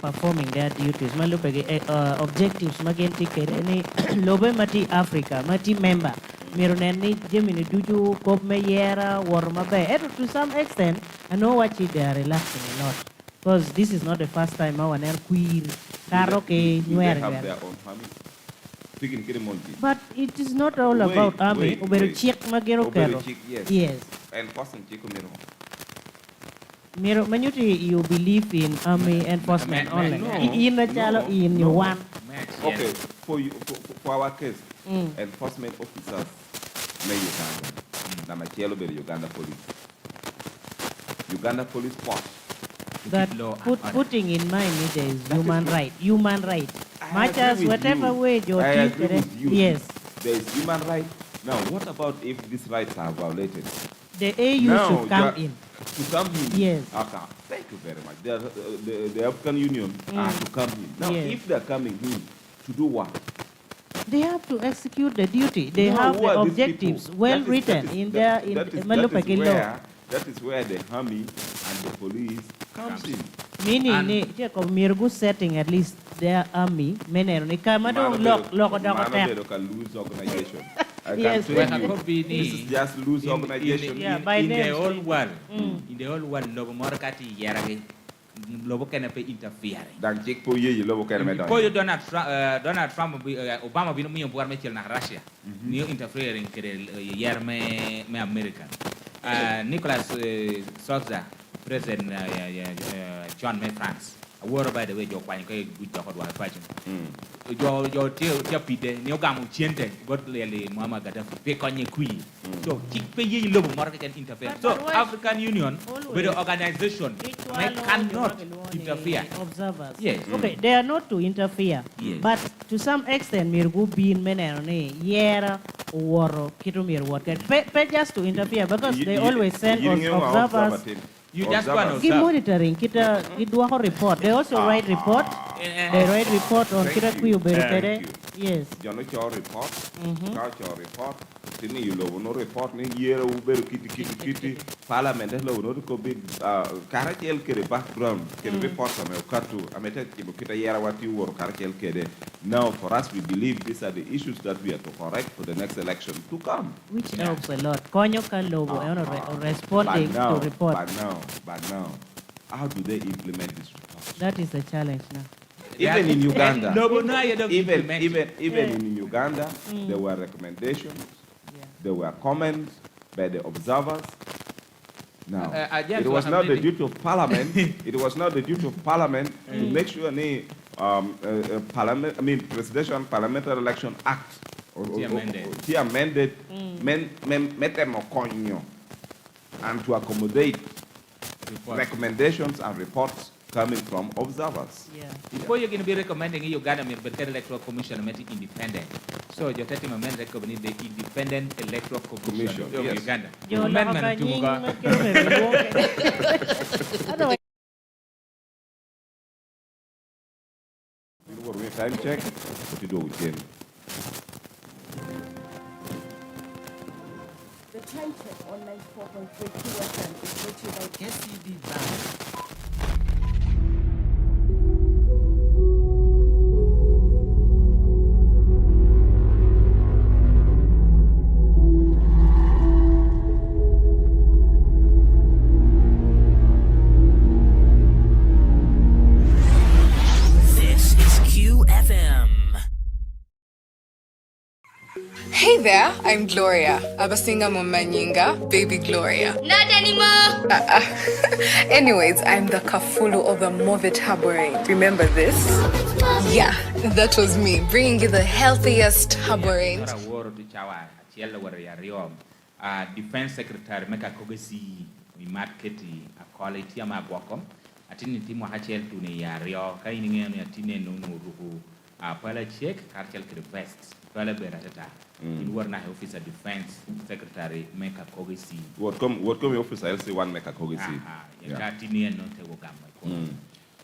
performing their duties. Malupege objectives magenti kereni lobe mati Africa mati member. Miruneni Jiminy Duju Kop Meyera Warma Bay. To some extent, I know what they are relaxing a lot. Because this is not the first time our queer karaoke they have their own army. But it is not all about army. Yes. And person Miro Manuti, you believe in army enforcement only. In the chalo in your one. Okay, for you for our case, enforcement officers may Uganda. Namachelo be Uganda police. Uganda police force. That putting in mind there is human right. Human right. Much as whatever way your yes. There is human right. Now what about if these rights are violated? The AU should come in. To come in? Yes. Okay. Thank you very much. The African Union are to come in. Now, if they are coming in, to do what? They have to execute the duty. They have the objectives well written in their law. That is where the army and the police comes in. Meaning, Mirgu setting at least their army. This lose organization. Yes, this is just loose organization. In the whole world, in the whole world, lobo morakati yarage, lobo kena pe interfering. Dan jik po ye lobo kena me. Po Donald Trump, Obama binu mi buar mechel na Russia, niyo interfering kere yarme me American. Nicholas Sarkozy, President John May France. A word by the way, your point, good job at watching. Your pite, Niogamu Chiente, got clearly Mama Gaddafi, pick on your queen. So, keep paying low market and interfere. So, African Union, with the organization, cannot interfere. Observers. Yes. Okay, they are not to interfere. Yes. But to some extent, Mirgu bin menene, yera, war, kitumir, what can pay just to interfere because they always send us observers. You just want to keep monitoring. Kita do a report. They also write report. They write report on kita kuyu berutere. Yes. You know your report. Your report. Sini you know no report ni yera uberu kiti. Parliament hello no ko big karachel kere background kere report ame ukatu amete kita yera wati wor karachel kere. Now for us we believe these are the issues that we have to correct for the next election to come. Which helps a lot. Konyo kalobo responding to report. But now, how do they implement this report? That is the challenge now. Even in Uganda, even in Uganda, there were recommendations, there were comments by the observers. Now, it was not the duty of Parliament. It was not the duty of Parliament to make sure any Presidential Parliamentary Election Act or amended, and to accommodate recommendations and reports coming from observers. Yeah. Before you're going to be recommending Uganda, the Electoral Commission make it independent. So you're telling me recommend the Independent Electoral Commission of Uganda. Time check. What you do with Jane? The time check on 94.3 FM is brought to you by KCB Bank. This is QFM. Hey there, I'm Gloria, Abasinga Mumanyinga, baby Gloria. Not anymore! Anyways, I'm the kafulu of the Movit Harboring. Remember this? Yeah, that was me, bringing you the healthiest harboring. Defense Secretary Meka Kogesi, we marketi a quality amagwakom, atini timo hachel to ne yario, kaining and atine no ruhu, a pala check, cartel vest, pala beratata. In Warna Officer Defense Secretary Meka Kogesi. What come officer LC1 Meka Kogesi?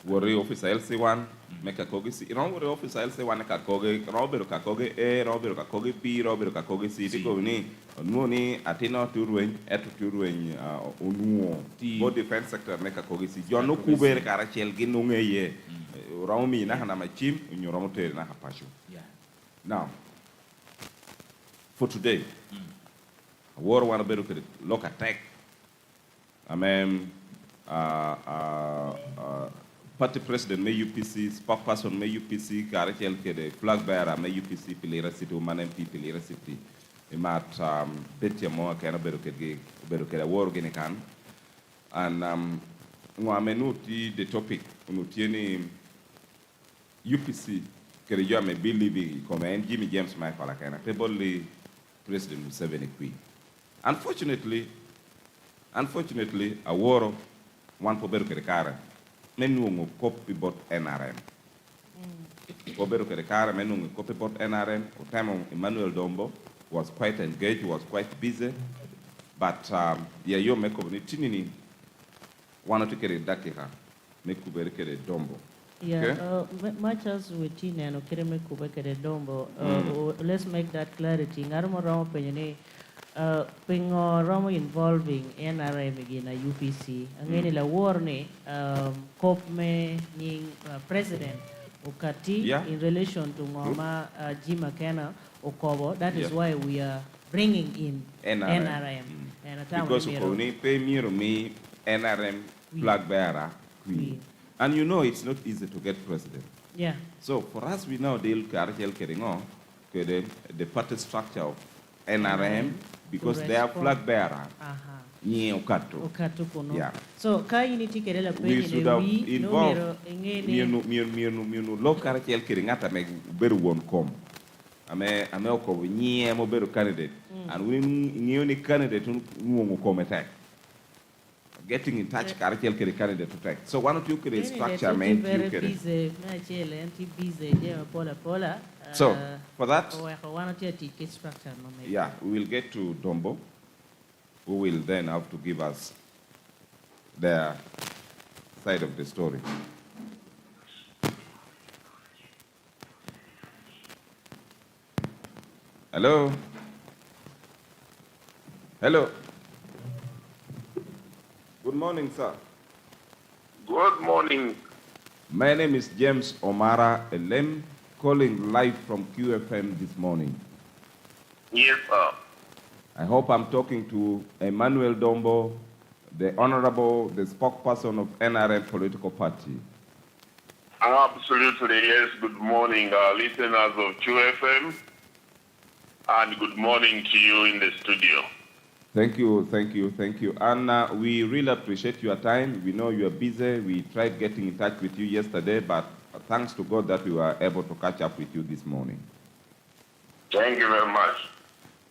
Worry officer LC1, make a kogi C. Worry officer LC1, a kogi, Robert Kakogi A, Robert Kakogi B, Robert Kakogi C. Go ni, Nuni, Atina Turuin, Eturuin, Unuo. Both defense sector make a kogi C. John no Kuber Karachel Ginunge ye. Romi Nahana my chim, in your Romote Nahapashu. Now, for today, war one better look attack. I mean, party president may UPC, spokesperson may UPC, Karachel Kede, flag bearer may UPC, Pilera City, Man MP, Pilera City. Imat Betia Moa Kana Beruke, war Genikan. And Wamenuti, the topic, Unutieni UPC, Kerja may be living, come Jimmy James Michael Akana, table President Museveni Queen. Unfortunately, a war one for Berukara, Menungo copy bot NRM. For Berukara, Menungo copy bot NRM, Otamo Emmanuel Dombo was quite engaged, was quite busy, but you make of Tinini, one of the carry Dakika, make Kuberikere Dombo. Yeah, much as we teen and Okireme Kubekere Dombo, let's make that clarity. Naramo Penny. Pingo Romo involving NRM again a UPC. Angeni la war ni COP me ni president ukati in relation to Mama Jima Kena Okobo. That is why we are bringing in NRM. Because we pay me NRM flag bearer queen. And you know it's not easy to get president. Yeah. So for us we now deal with the party structure of NRM. Because they are flag bearer. Yeah. So, we should have involved local kiringata make very one come. I'm a candidate. And we need candidate who come attack. Getting in touch candidate to attack. So one of you create structure main So, for that, yeah, we will get to Dombo, who will then have to give us their side of the story. Hello? Hello? Good morning, sir. Good morning. My name is James Omara Elem, calling live from QFM this morning. Yes, sir. I hope I'm talking to Emmanuel Dombo, the Honorable, the spokesperson of NRM political party. Absolutely, yes. Good morning, listeners of QFM, and good morning to you in the studio. Thank you, thank you, thank you. And we really appreciate your time. We know you are busy. We tried getting in touch with you yesterday, but thanks to God that we were able to catch up with you this morning. Thank you very much.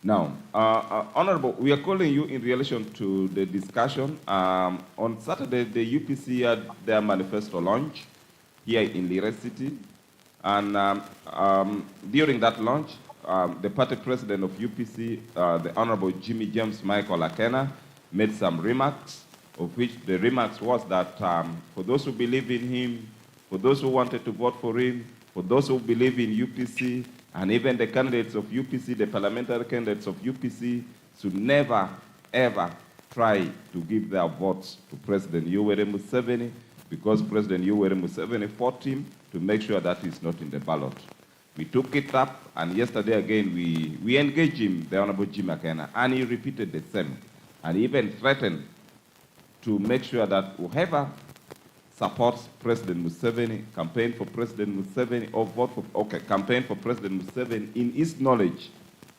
Now, Honorable, we are calling you in relation to the discussion. On Saturday, the UPC had their manifesto launch here in Lira City. And during that launch, the party president of UPC, the Honorable Jimmy James Michael Akena, made some remarks, of which the remarks was that for those who believe in him, for those who wanted to vote for him, for those who believe in UPC, and even the candidates of UPC, the parliamentary candidates of UPC, should never, ever try to give their votes to President Yoweri Museveni, because President Yoweri Museveni fought him to make sure that he's not in the ballot. We took it up, and yesterday again we engaged him, the Honorable Jim Akena, and he repeated the same, and even threatened to make sure that whoever supports President Museveni, campaign for President Museveni, or vote for, campaign for President Museveni, in his knowledge,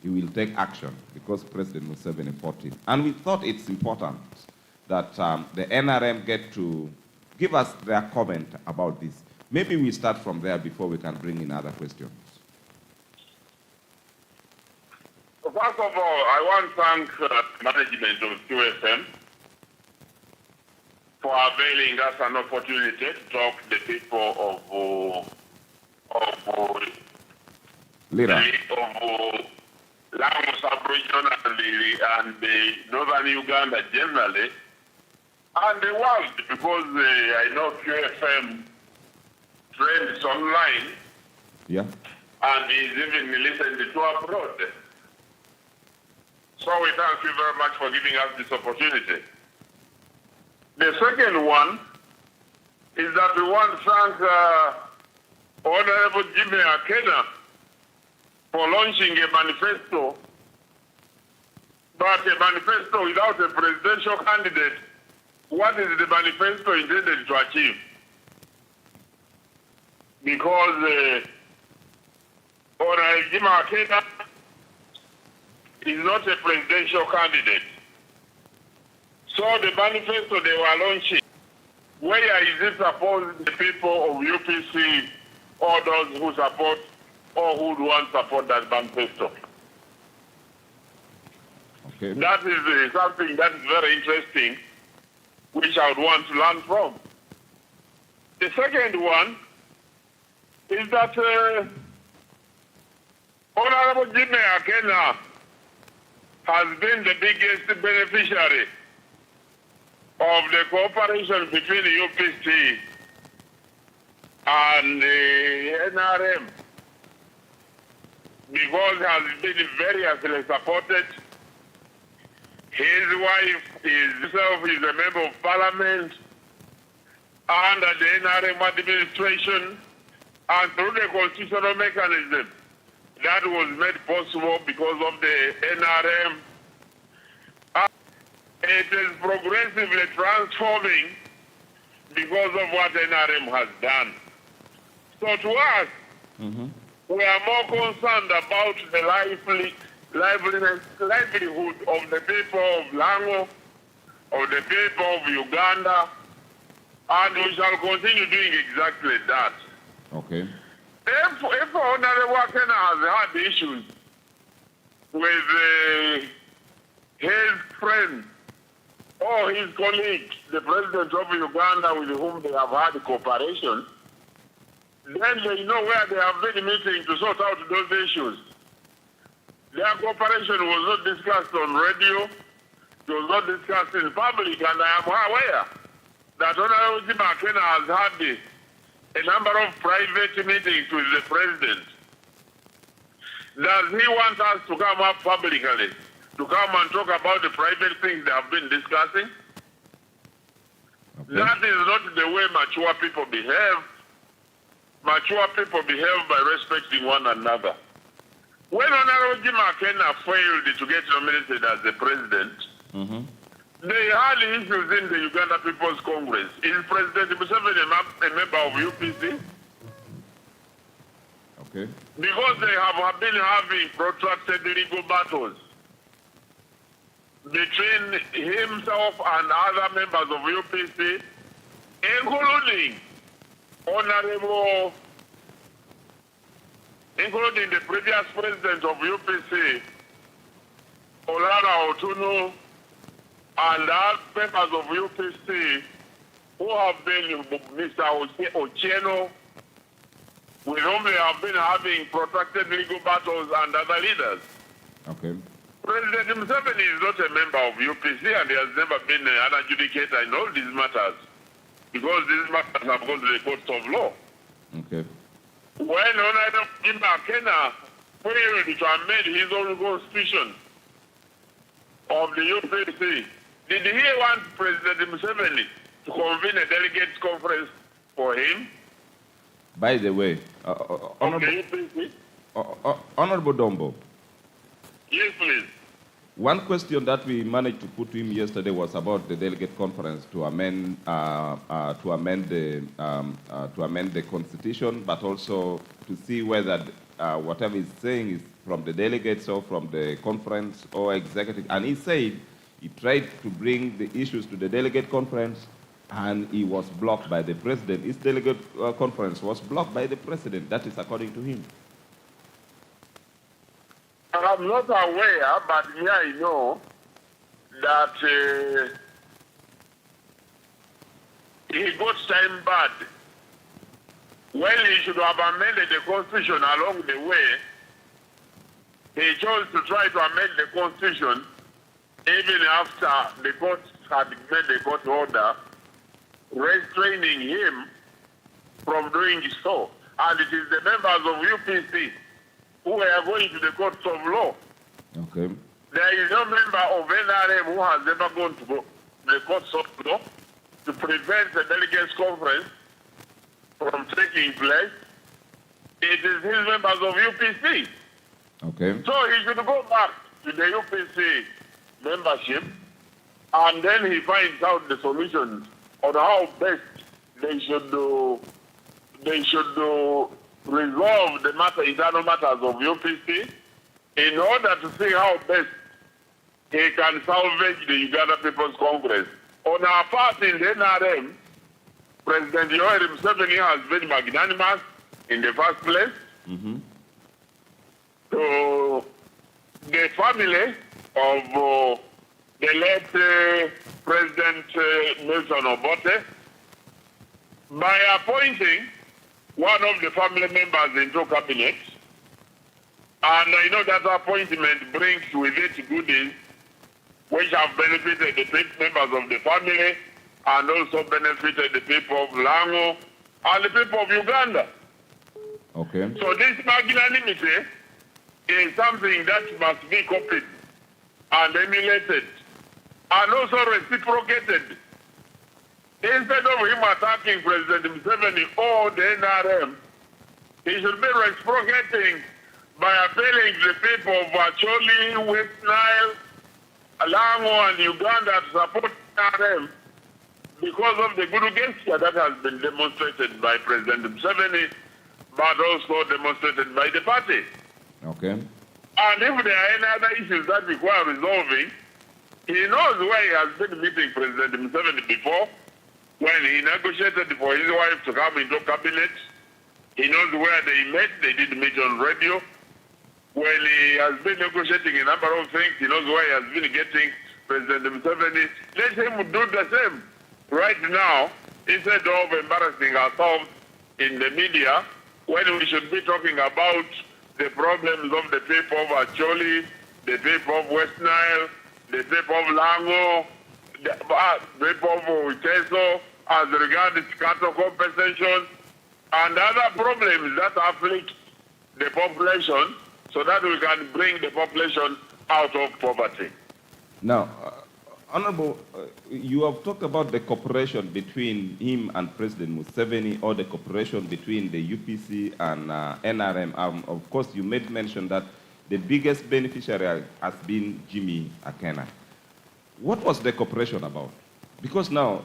he will take action because President Museveni fought him. And we thought it's important that the NRM get to give us their comment about this. Maybe we start from there before we can bring in other questions. First of all, I want to thank management of QSM for availing us an opportunity to talk to the people of Lira. Lamu sub-region and the northern Uganda generally, and the world, because I know QFM trends online. Yeah. And he's even listened to abroad. So we thank you very much for giving us this opportunity. The second one is that we want to thank Honorable Jimmy Akena for launching a manifesto, but a manifesto without a presidential candidate. What is the manifesto intended to achieve? Because Honorable Jimmy Akena is not a presidential candidate. So the manifesto they were launching, where is it supposed the people of UPC or those who support or who would want to support that manifesto? Okay. That is something that is very interesting, which I would want to learn from. The second one is that Honorable Jimmy Akena has been the biggest beneficiary of the cooperation between the UPC and the NRM, because he has been variously supported. His wife himself is a member of parliament under the NRM administration, and through the constitutional mechanism that was made possible because of the NRM. It is progressively transforming because of what NRM has done. So to us, we are more concerned about the livelihood of the people of Lango, of the people of Uganda, and we shall continue doing exactly that. Okay. If Honorable Akena has had issues with his friend or his colleague, the president of Uganda, with whom they have had cooperation, then they know where they have been meeting to sort out those issues. Their cooperation was not discussed on radio, it was not discussed in public, and I am aware that Honorable Jimmy Akena has had a number of private meetings with the president. Does he want us to come up publicly, to come and talk about the private things they have been discussing? Okay. That is not the way mature people behave. Mature people behave by respecting one another. When Honorable Jimmy Akena failed to get nominated as the president, they had issues in the Uganda People's Congress. Is President Museveni a member of UPC? Okay. Because they have been having protracted legal battles between himself and other members of UPC, including the previous president of UPC, Olara Otunu, and other members of UPC who have been Mr. Ochieno, with whom they have been having protracted legal battles, and other leaders. Okay. President Museveni is not a member of UPC, and he has never been an adjudicator in all these matters, because these matters have gone to the courts of law. Okay. When Honorable Jimmy Akena failed to amend his own constitution of the UPC, did he want President Museveni to convene a delegates conference for him? By the way, Honorable Dombo. Yes, please. One question that we managed to put to him yesterday was about the delegate conference to amend the constitution, but also to see whether whatever he's saying is from the delegates or from the conference or executive. And he said he tried to bring the issues to the delegate conference, and he was blocked by the president. His delegate conference was blocked by the president. That is according to him. I'm not aware, but here I know that he got time bad. When he should have amended the constitution along the way, he chose to try to amend the constitution even after the court had made the court order restraining him from doing so. And it is the members of UPC who are going to the courts of law. Okay. There is no member of NRM who has ever gone to the courts of law to prevent the delegates conference from taking place. It is his members of UPC. Okay. So he should go back to the UPC membership, and then he finds out the solutions on how best they should resolve the internal matters of UPC in order to see how best he can salvage the Uganda People's Congress. On our part in the NRM, President Yoweri Museveni has been magnanimous in the first place to the family of the late President Nelson Obote by appointing one of the family members into cabinet. And I know that appointment brings with it goodies which have benefited the members of the family and also benefited the people of Lango and the people of Uganda. Okay. So this magnanimity is something that must be copied and emulated and also reciprocated. Instead of him attacking President Museveni or the NRM, he should be reciprocating by appealing to the people of Acholi, West Nile, Lango and Uganda to support NRM because of the good gesture that has been demonstrated by President Museveni, but also demonstrated by the party. Okay. And if there are any other issues that require resolving, he knows where he has been meeting President Museveni before, when he negotiated for his wife to come into cabinet. He knows where they met. They did meet on radio. When he has been negotiating a number of things, he knows where he has been getting President Museveni. Let him do the same right now, instead of embarrassing ourselves in the media, when we should be talking about the problems of the people of Acholi, the people of West Nile, the people of Lango, the people of Uteso, as regards cattle compensation, and other problems that afflict the population, so that we can bring the population out of poverty. Now, Honorable, you have talked about the cooperation between him and President Museveni, or the cooperation between the UPC and NRM. Of course, you made mention that the biggest beneficiary has been Jimmy Akena. What was the cooperation about? Because now,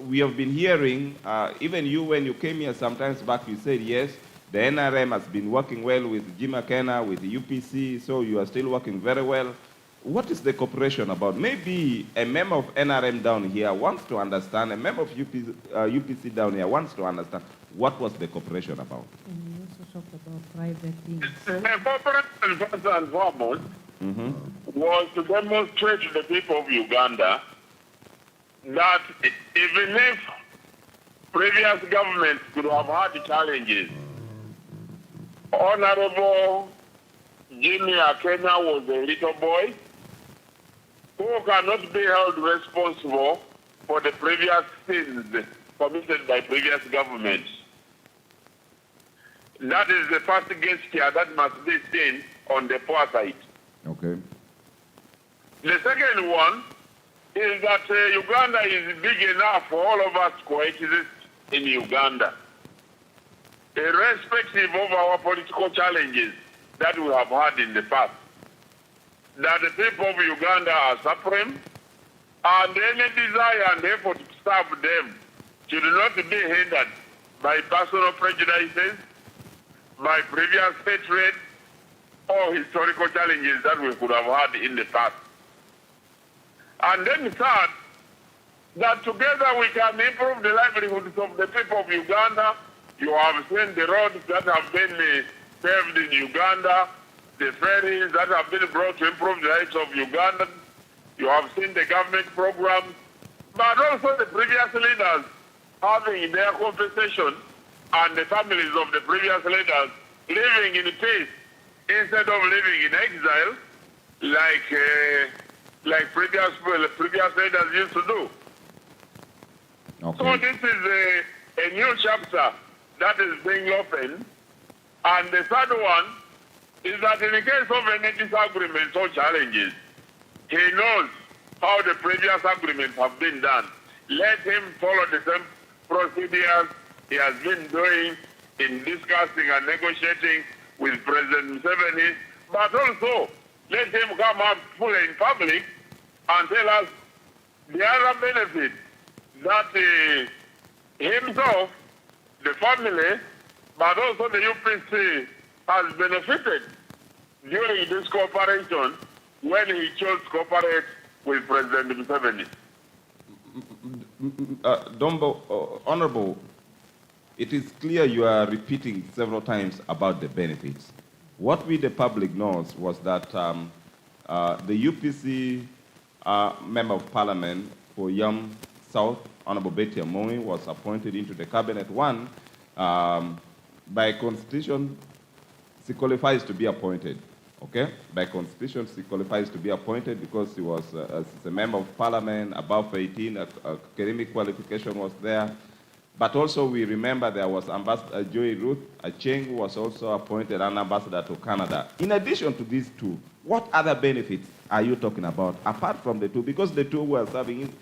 we have been hearing, even you, when you came here sometimes back, you said, yes, the NRM has been working well with Jimmy Akena, with the UPC, so you are still working very well. What is the cooperation about? Maybe a member of NRM down here wants to understand, a member of UPC down here wants to understand what was the cooperation about. And you also talked about private things. The cooperation, first and foremost, was to demonstrate to the people of Uganda that even if previous governments could have had challenges, Honorable Jimmy Akena was a little boy who cannot be held responsible for the previous sins committed by previous governments. That is the first gesture that must be seen on the poor side. Okay. The second one is that Uganda is big enough for all of us to coexist in Uganda, irrespective of our political challenges that we have had in the past. That the people of Uganda are suffering, and any desire and effort to serve them should not be hindered by personal prejudices, by previous hatred, or historical challenges that we could have had in the past. And then third, that together we can improve the livelihoods of the people of Uganda. You have seen the roads that have been paved in Uganda, the ferries that have been brought to improve the lives of Ugandans. You have seen the government programs, but also the previous leaders having their compensation, and the families of the previous leaders living in peace instead of living in exile like previous leaders used to do. Okay. So this is a new chapter that is being opened. And the third one is that in the case of any disagreements or challenges, he knows how the previous agreements have been done. Let him follow the same procedures he has been doing in discussing and negotiating with President Museveni, but also let him come out fully in public and tell us the other benefit that himself, the family, but also the UPC has benefited during this cooperation when he chose to cooperate with President Museveni. Honorable, it is clear you are repeating several times about the benefits. What we, the public, knows was that the UPC Member of Parliament for Yam South, Honorable Betty Amoy, was appointed into the cabinet. One, by constitution, she qualifies to be appointed. Okay? By constitution, she qualifies to be appointed because she was a member of parliament, above 18, academic qualification was there. But also we remember there was Ambassador Joy Ruth Acheng, who was also appointed an ambassador to Canada. In addition to these two, what other benefits are you talking about, apart from the two? Because the two were serving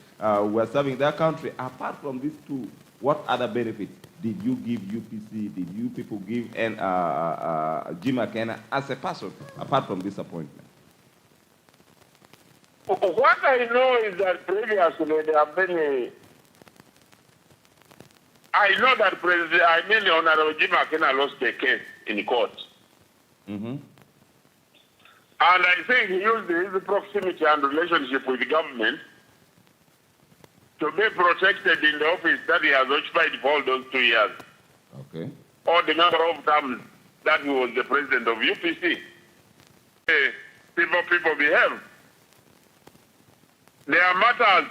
their country. Apart from these two, what other benefits did you give UPC, did you people give Jim McKenna as a person, apart from this appointment? What I know is that previously there have been I know that Honorable Jim McKenna lost the case in court. Mm-hmm. And I think he used his proximity and relationship with the government to be protected in the office that he has occupied for all those 2 years. Okay. Or the number of times that he was the president of UPC. People behave. There are matters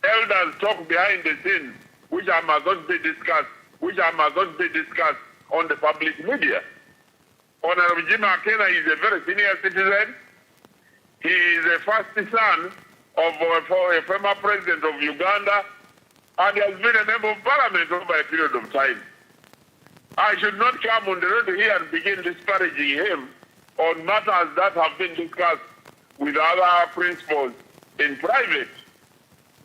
elders talk behind the scenes which must not be discussed, on the public media. Honorable Jim McKenna is a very senior citizen. He is a first son of a former president of Uganda, and he has been a member of parliament over a period of time. I should not come on the road here and begin disparaging him on matters that have been discussed with other principals in private.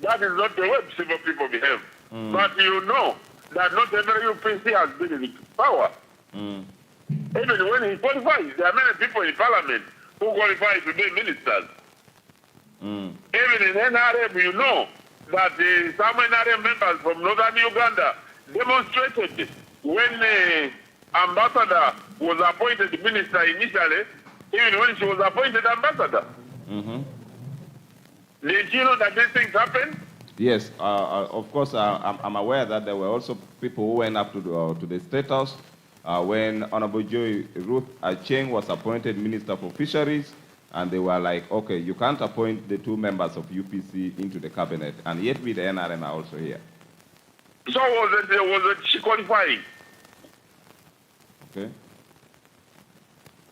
That is not the way civil people behave. But you know that not every UPC has been in power. Even when he qualifies, there are many people in parliament who qualify to be ministers. Even in NRM, you know that some NRM members from northern Uganda demonstrated when the ambassador was appointed minister initially, even when she was appointed ambassador. Did you know that these things happen? Yes, of course, I'm aware that there were also people who went up to the State House when Honorable Joy Ruth Acheng was appointed Minister for Fisheries, and they were like, okay, you can't appoint the two members of UPC into the cabinet, and yet we, the NRM, are also here. So was it she qualifying? Okay.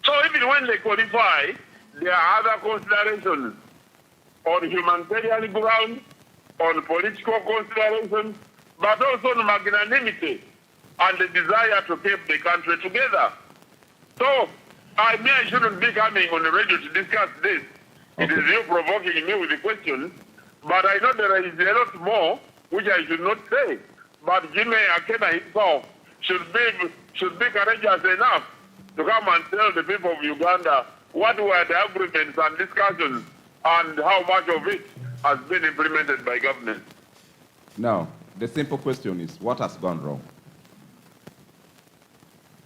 So even when they qualify, there are other considerations on humanitarian ground, on political considerations, but also on magnanimity and the desire to keep the country together. So I shouldn't be coming on the radio to discuss this. Okay. It is you provoking me with the question, but I know there is a lot more which I should not say. But Jimmy Akena himself should be courageous enough to come and tell the people of Uganda what were the agreements and discussions and how much of it has been implemented by government. Now, the simple question is, what has gone wrong?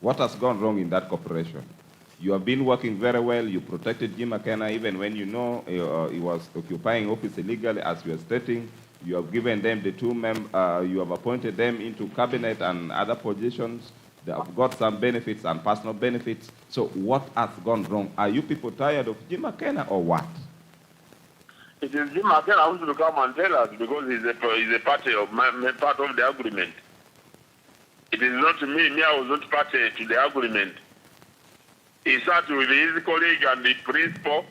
What has gone wrong in that cooperation? You have been working very well. You protected Jim McKenna even when you know he was occupying office illegally, as you are stating. You have given them the two you have appointed them into cabinet and other positions. They have got some benefits and personal benefits. So what has gone wrong? Are you people tired of Jim McKenna or what? It is Jim McKenna who should come and tell us because he's a part of the agreement. It is not me. I was not party to the agreement. He sat with his colleague and the principal.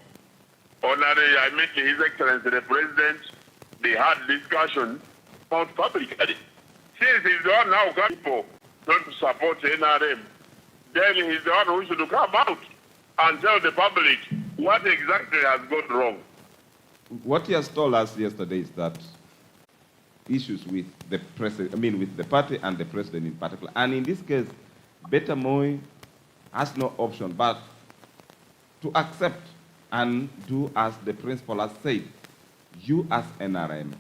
I met His Excellency the President. They had discussions about publicly. Since he's the one now people not to support NRM, then he's the one who should come out and tell the public what exactly has gone wrong. What he has told us yesterday is that issues with the president, with the party and the president in particular. And in this case, Beta Moi has no option but to accept and do as the principal has said. You as NRM,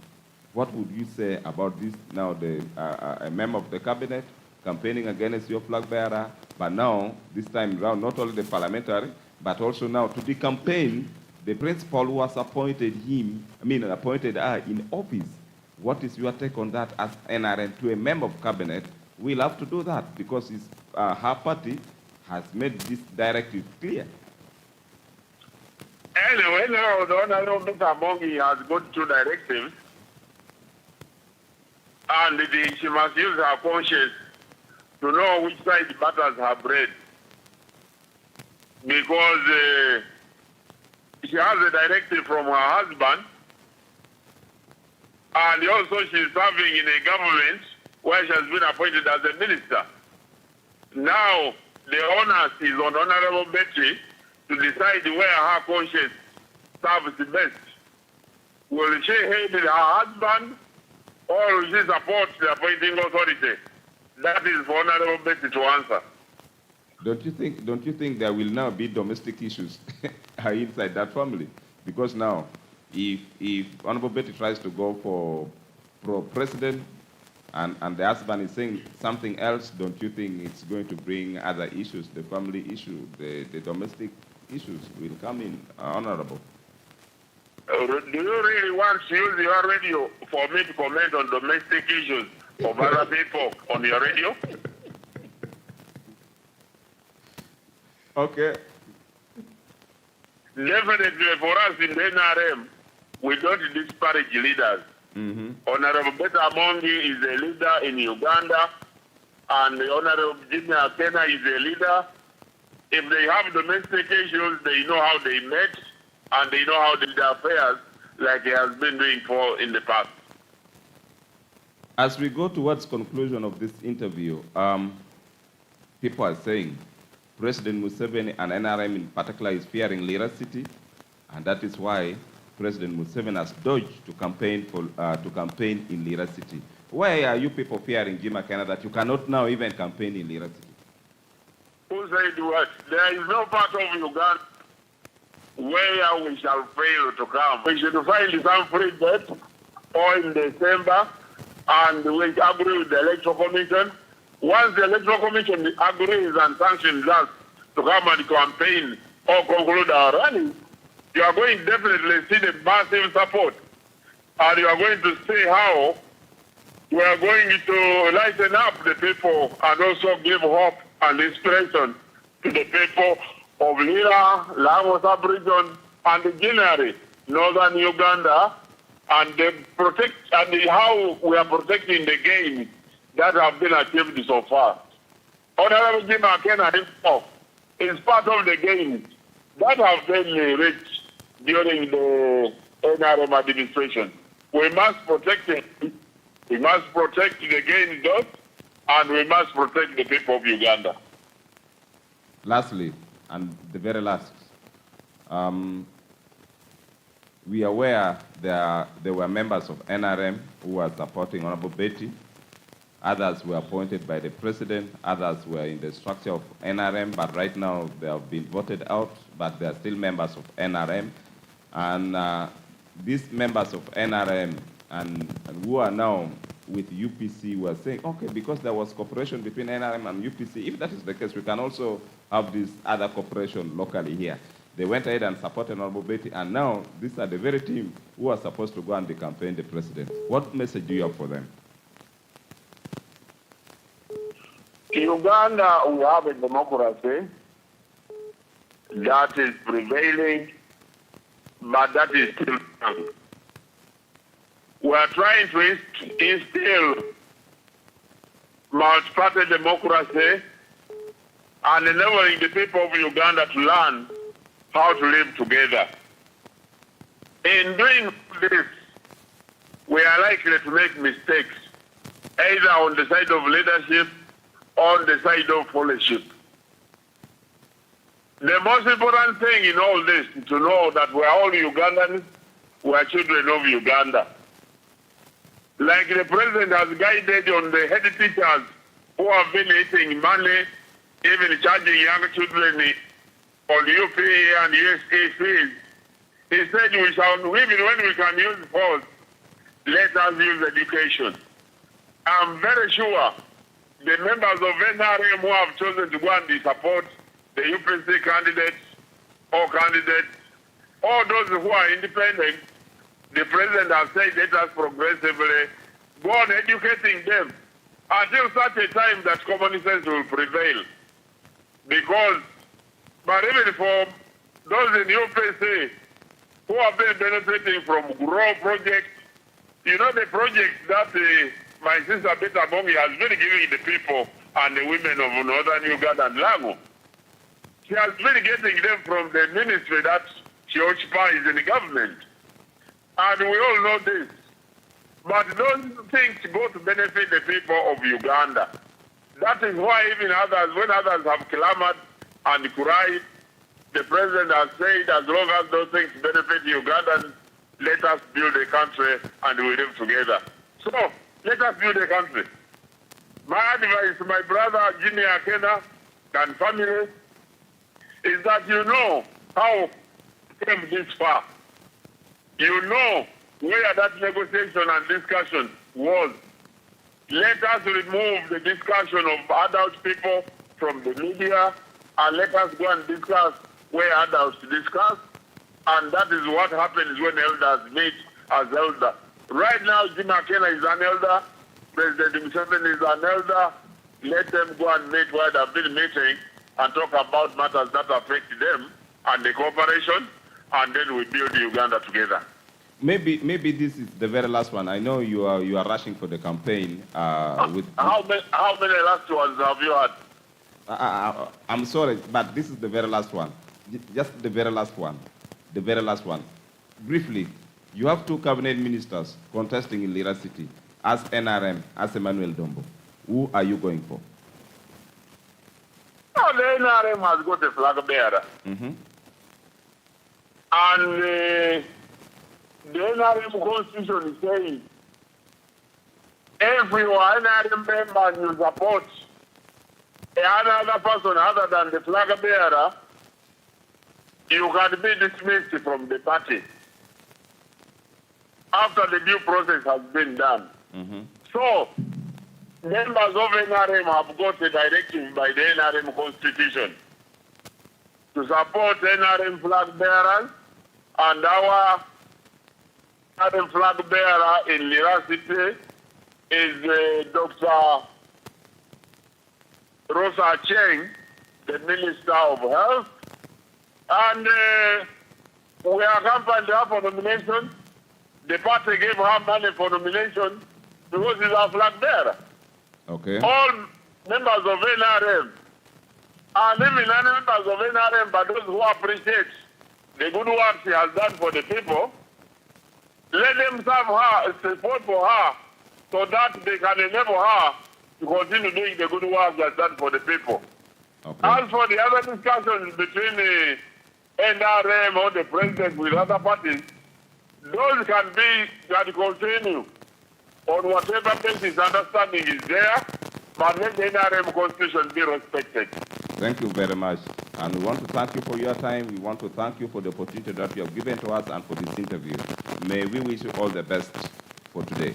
what would you say about this now, a member of the cabinet campaigning against your flag bearer, but now, this time around, not only the parliamentary, but also now to the campaign, the principal who has appointed appointed her in office. What is your take on that as NRM to a member of cabinet? We'll have to do that because her party has made this directive clear. Anyway, now the Honorable Mr. Mongi has got 2 directives, and she must use her conscience to know which side butters her bread. Because she has a directive from her husband, and also she's serving in a government where she has been appointed as a minister. Now, the onus is on Honorable Betty to decide where her conscience serves the best. Will she hate her husband or will she support the appointing authority? That is for Honorable Betty to answer. Don't you think there will now be domestic issues inside that family? Because now, if Honorable Betty tries to go for pro-president and the husband is saying something else, don't you think it's going to bring other issues, the family issue, the domestic issues will come in, Honorable? Do you really want to use your radio for me to comment on domestic issues of other people on your radio? Okay. Definitely for us in the NRM, we don't disparage leaders. Honorable Beta Mongi is a leader in Uganda, and the Honorable Jimmy Akena is a leader. If they have domestic issues, they know how they met, and they know how they do affairs, like he has been doing for in the past. As we go towards conclusion of this interview, people are saying President Museveni and NRM in particular is fearing Liracity, and that is why President Museveni has dodged to campaign in Liracity. Why are you people fearing Jim Akena that you cannot now even campaign in Liracity? Who said what? There is no part of Uganda where we shall fail to come. We should find some free date or in December, and we agree with the Electoral Commission. Once the Electoral Commission agrees and sanctions us to come and campaign or conclude our rally, you are going to definitely see the massive support. And you are going to see how we are going to lighten up the people and also give hope and inspiration to the people of Lira, Lagos Sub-region, and the Guinea, northern Uganda, and how we are protecting the gains that have been achieved so far. Honorable Jim Akena himself is part of the gains that have been reached during the NRM administration. We must protect it. We must protect the gains done, and we must protect the people of Uganda. Lastly, and the very last, we are aware there were members of NRM who were supporting Honorable Betty. Others were appointed by the president. Others were in the structure of NRM, but right now they have been voted out, but they are still members of NRM. And these members of NRM and who are now with UPC were saying, okay, because there was cooperation between NRM and UPC, if that is the case, we can also have this other cooperation locally here. They went ahead and supported Honorable Betty, and now these are the very team who are supposed to go and campaign the president. What message do you have for them? In Uganda, we have a democracy that is prevailing, but that is still young. We are trying to instill multi-party democracy and enabling the people of Uganda to learn how to live together. In doing this, we are likely to make mistakes, either on the side of leadership on the side of fellowship. The most important thing in all this is to know that we are all Ugandans, we are children of Uganda. Like the president has guided on the head teachers who have been eating money, even charging young children on UPA and USA fees, he said we shall, even when we can use force, let us use education. I'm very sure the members of NRM who have chosen to go and support the UPC candidates or those who are independent, the president has said let us progressively go on educating them until such a time that common sense will prevail. Because, but even for those in UPC who have been benefiting from GROW project, you know the project that my sister Beta Bongi has been giving the people and the women of northern Uganda and Lago. She has been getting them from the ministry that she occupies in the government. And we all know this. But those things go to benefit the people of Uganda. That is why even others, when others have clamored and cried, the president has said as long as those things benefit Ugandans, let us build a country and we live together. So, let us build a country. My advice to my brother Jimmy Akena and family is that you know how it came this far. You know where that negotiation and discussion was. Let us remove the discussion of adult people from the media and let us go and discuss where adults discuss. And that is what happens when elders meet as elders. Right now, Jim McKenna is an elder. President Museveni is an elder. Let them go and meet where they've been meeting and talk about matters that affect them and the cooperation, and then we build Uganda together. Maybe this is the very last one. I know you are rushing for the campaign. With how many last ones have you had? I'm sorry, but this is the very last one. Just the very last one. The very last one. Briefly, you have two cabinet ministers contesting in Lira City as NRM, as Emmanuel Dombo. Who are you going for? Oh, the NRM has got a flag bearer. Mm-hmm. And the NRM constitution is saying if you are NRM member and you support another person other than the flag bearer, you can be dismissed from the party after the due process has been done. Mm-hmm. So, members of NRM have got a directive by the NRM constitution to support NRM flag bearers, and our NRM flag bearer in Lira City is Dr. Rosa Cheng, the Minister of Health, and we accompanied her for nomination. The party gave her money for nomination because she's our flag bearer. Okay. All members of NRM, and even members of NRM, but those who appreciate the good work she has done for the people, let them serve her, support for her, so that they can enable her to continue doing the good work she has done for the people. Okay. As for the other discussions between the NRM or the president with other parties, those can continue on whatever basis understanding is there, but let the NRM constitution be respected. Thank you very much. And we want to thank you for your time. We want to thank you for the opportunity that you have given to us and for this interview. May we wish you all the best for today.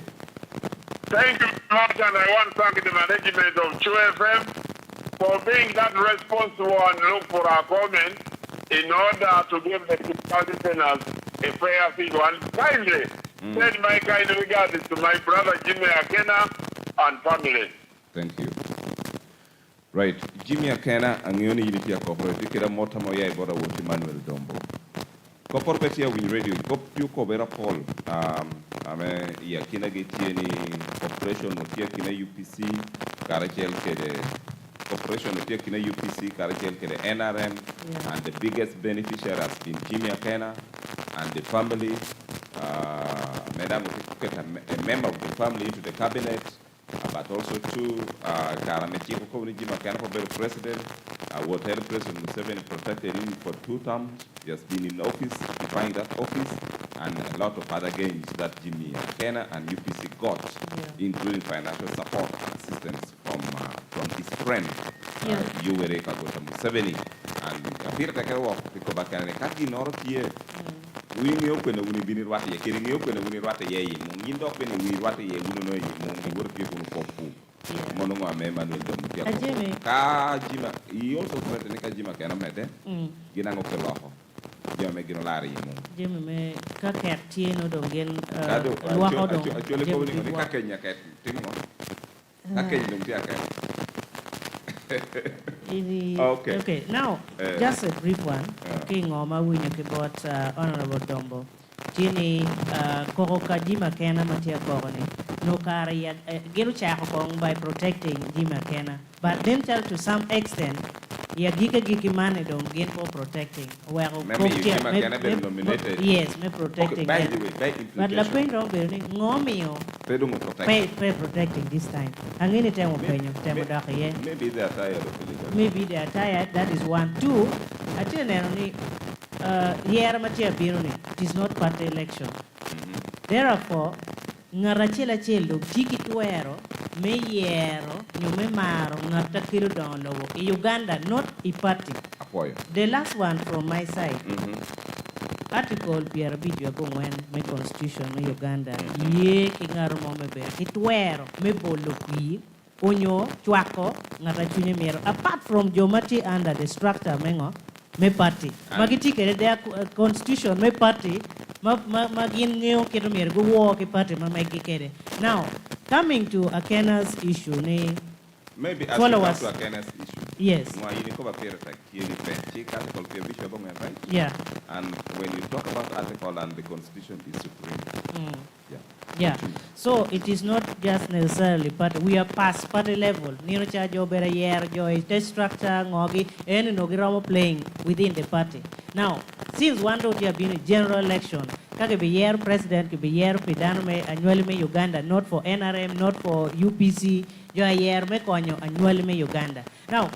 Thank you very much, and I want to thank the management of True FM for being that responsible and look for our comments in order to give the listeners a fair feed. And kindly send my kind regards to my brother Jimmy Akena and family. Thank you. Right, Jimmy Akena angioni unity ya corporate kira mota moya ibora woti Manuel Dombo. Corporate ya win radio kopyu ko bera Paul ame ya kina getieni corporation notia kina UPC karachel kede corporation notia kina UPC karachel kede NRM, and the biggest beneficiary has been Jimmy Akena and the family. Madam, a member of the family into the cabinet. but also to Karamechi Jima Kanapa president, whatever President Museveni protected him for 2 terms. He has been in office, defying that office, and a lot of other gains that Jimmy Kena and UPC got, including financial support, assistance from his friend, Yoweri Kaguta Museveni. And Kapir Takawa, because Bakane Kaki Northie. We knew when we been what you're killing you when we rate ye, Mungindo when we rate ye, we know you work people for food. Monoma Manuel Kajima, he also threatened Kajima Kanamete, Ginang of the law. You're making a larry. Jimmy, Kakat, Tino, Dogen, actually, Kakanya cat, Timo. Okay. Now, just a brief one. King Oma Winyaki about Honorable Dombo. Tini Koroka Jima Kena Matia Koroni. No Kari Giru Chakong by protecting Jima Kena. But then tell to some extent, ya giki money don't gain for protecting. Well, nominated. Yes, me protecting. But la point of building, ngomio. Pay protecting this time. And any time of penny, maybe they are tired of it. Maybe they are tired. That is 1. 2. I tell you, it is not party election. Therefore, ngarachela chelo tiki tuero me yero nyume maro ngata kilo down Uganda, not a party. The last one from my side. Article Pierre Bidio go when my constitution in Uganda. Ye kingaro momebe kitwero me bolo kwi onyo chwako ngata chune mero. Apart from Jomati under the structure mengo me party. Magiti kere their constitution me party. Magin neo kero mero go walk party ma magi kere. Now coming to Akena's issue maybe as followers to Akena's issue. Yes. Yeah. And when you talk about article and the constitution is supreme. Yeah. So it is not just necessarily party. We are past party level. Nino Chajo Bera Yer Joy test structure Ngogi and Nogiramo playing within the party. Now, since one day you have been a general election, Kake be year president, could be year Pidanome, annually me Uganda, not for NRM, not for UPC, Joy year me konyo annually me Uganda. Now,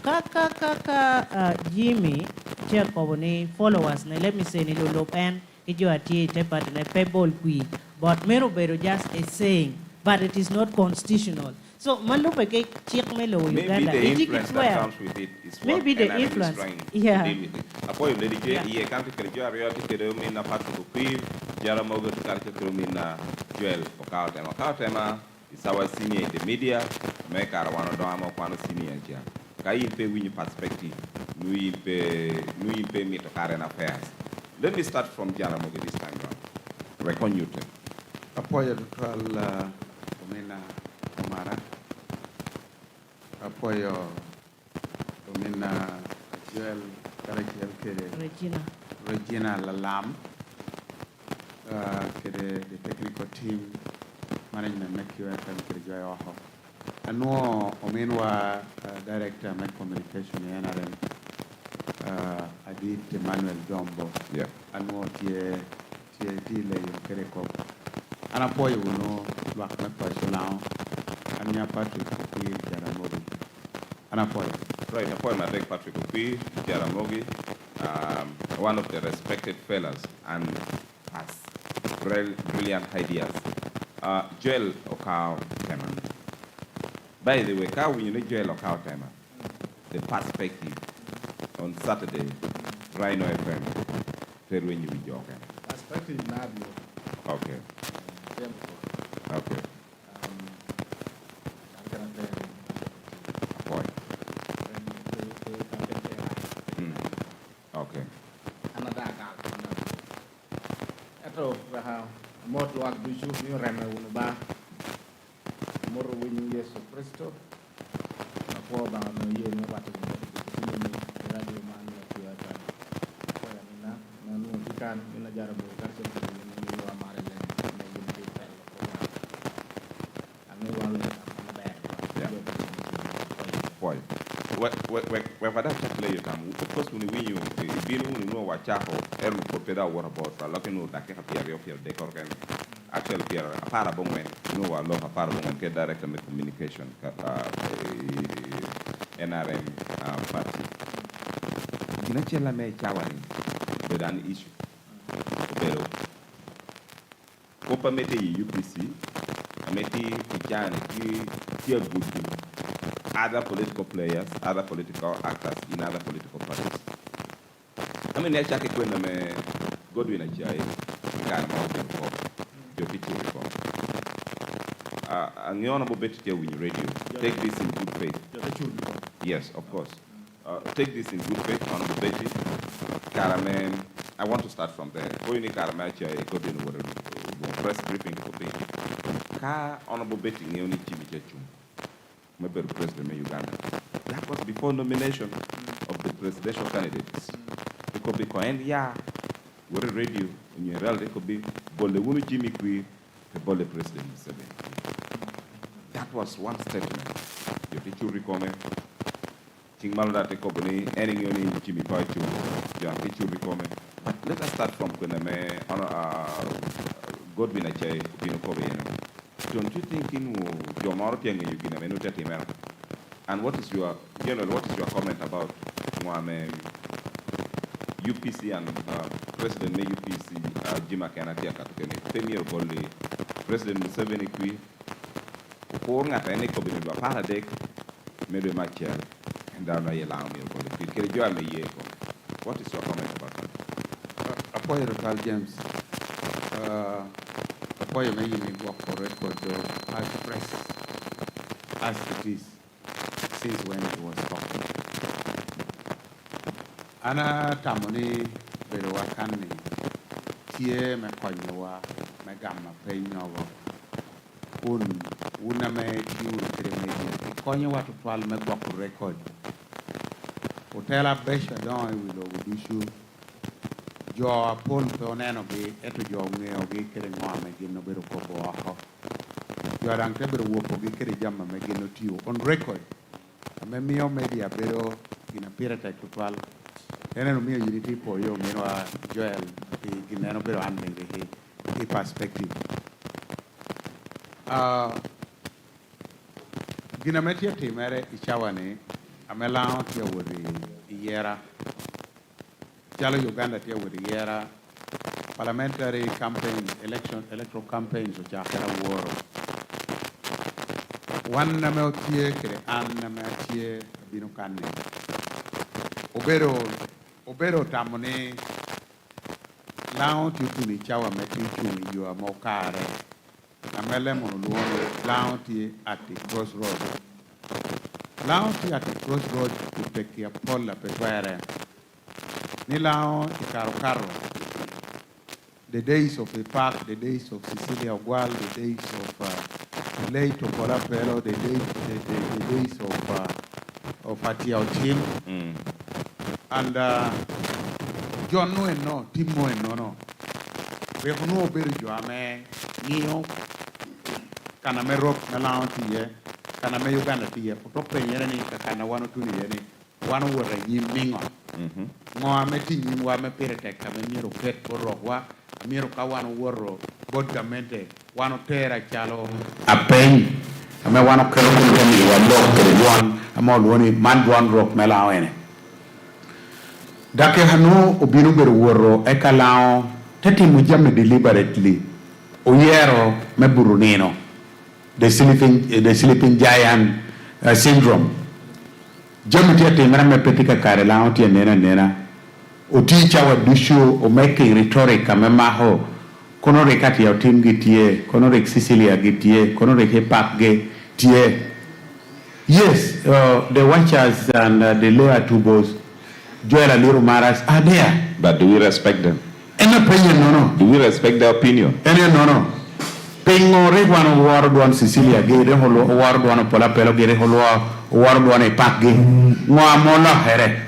Jimmy, check over followers, let me say, Nilo Pen, you are tea, party, a pebble qui. But Merobero just is saying, but it is not constitutional. So Malupeke check Melo Uganda. Maybe the influence that comes with it is what maybe the influence. Yeah. Apoy lady ye county kerja reality kedomin na part of the Jaramogo to character kedomin Joel Okautema is our senior in the media. Make our one of the senior here. Kai pe win perspective. Nui pe meet current affairs. Let me start from Jaramogo this time round. Recon Newton. Apoyo Dr. Omena Omara. Apoyo Omena Joel Karachiel Kere. Regina Lalam. Kere the technical team management make you Kere Joy Oho. Ano Omenwa director make communication NRM. Adit Emmanuel Dombo. Yeah. Ano tie le kere ko ana poyo no lwak na personal anya Patrick Okwi Jaramogi ana poyo right apoy na take Patrick Okwi Jaramogi one of the respected fellows and has brilliant ideas Joel Okautema. By the way, how you know Joel Okautema the perspective on Saturday Rhino FM tell when you be joking. Okay. Okay. Boy. Okay. Eto raha moto wak biju ni reme unuba moro wini Yesu Kristo na kwa ba no yeni watu ni radio man na kwa ta kwa nina na no dikan ina jarabu karse ni wa mare le ne yindi tel ko ami wal na ba boy we fada play you tam because when we you been know what chaho eru ko peda what about la no da ke ha pier decor kan actually here para bongwen no wa lo para bongwen ke direct communication NRM party gina chela me chawani but an issue pero kopa mete UPC ameti kijana ki a good thing other political players, other political actors in other political parties. I mean, actually, when I'm Godwin Achai, got him out before the picture reform. And the honorable Betty Win Radio, take this in good faith. Yes, of course. Take this in good faith, honorable Betty. Karaman, I want to start from there. Going to Karaman Achai, Godwin press briefing to be. Ka honorable Betty, Neoni Chimichachum. Maybe the president of Uganda. That was before nomination of the presidential candidates. It could be Cohen, yeah, we're radio, in your reality, it could be Bolewunu Jimmy Kui, the Bole president. That was one statement. You think you recommend? Think Malda take company, any Jimmy Paichu, you think you recommend? But let us start from Kuname, Godwin Achai, Bino. Don't you think in your Marotian you can have and what is your comment about UPC and President May UPC Jima Kanatia Katukene, Premier Bolli, President Museveni Kui, Ponga Tane Kobin Paradek, Mede Machel, and down I allow me Bolli. What is your comment about that? Apoy Rokal James. Apoy may work for record as press as it is since when it was talking. Ana tamoni beruakani tie me konyowa me gamma penyowo una me tiu tremedi konyowa to twal me work for record. Hotela besha don we do show jo Paul Toneno be eto jo ngeo gi kere ngame gi no bero ko ho jo dang te bero wo gi kere jamma me gi no tiu on record ame mio media bero ina pirata to twal ene no mio unity po yo mino a Joel gi neno bero ande gi perspective gina metia timere ichawane amela ti wori yera Jalo Uganda here with the era parliamentary campaign, electoral campaigns which are war. One name here, an name here, Binukane. Obero Tamone, Lounge you to the Chawa Metin, you are more care. Amelem on Lounge at the crossroad. Lounge at the crossroad to take your pola petuere. Nilao Icaro, the days of the park, the days of Cecilia Gual, the days of late Topola Fellow, the days of Atia Tim, and John no, Tim no. We have no very Joame, Neo, Canamero, Nalao Tia, Caname Uganda Tia, Potope Yereni, Cana 1 or 2 Yeni, 1 over a Yimingo. Moameti nyimwa me perete kame miro pet porwa miro kawan woro bodamente wano tera chalo apen ame wano kero ngeni wa lok kere wan amol woni man wan rock melawene dake hanu obinu ber woro e kalao teti mujame deliberately oyero me burunino the sleeping giant syndrome Jamiti temera me petika kare launti nena o teacher wa dushu o making rhetoric amemaho kono rekati ya team gitie kono rek Sicilia gitie kono rek Park gitie. Yes, the watchers and the lower tubos Joel and Little Maras are there, but do we respect them? Any opinion no. Do we respect their opinion? Any no. Pengo re wano ward one Sicilia ge re holo ward one pola pelo ge re holo ward one Park ge ngwa mola here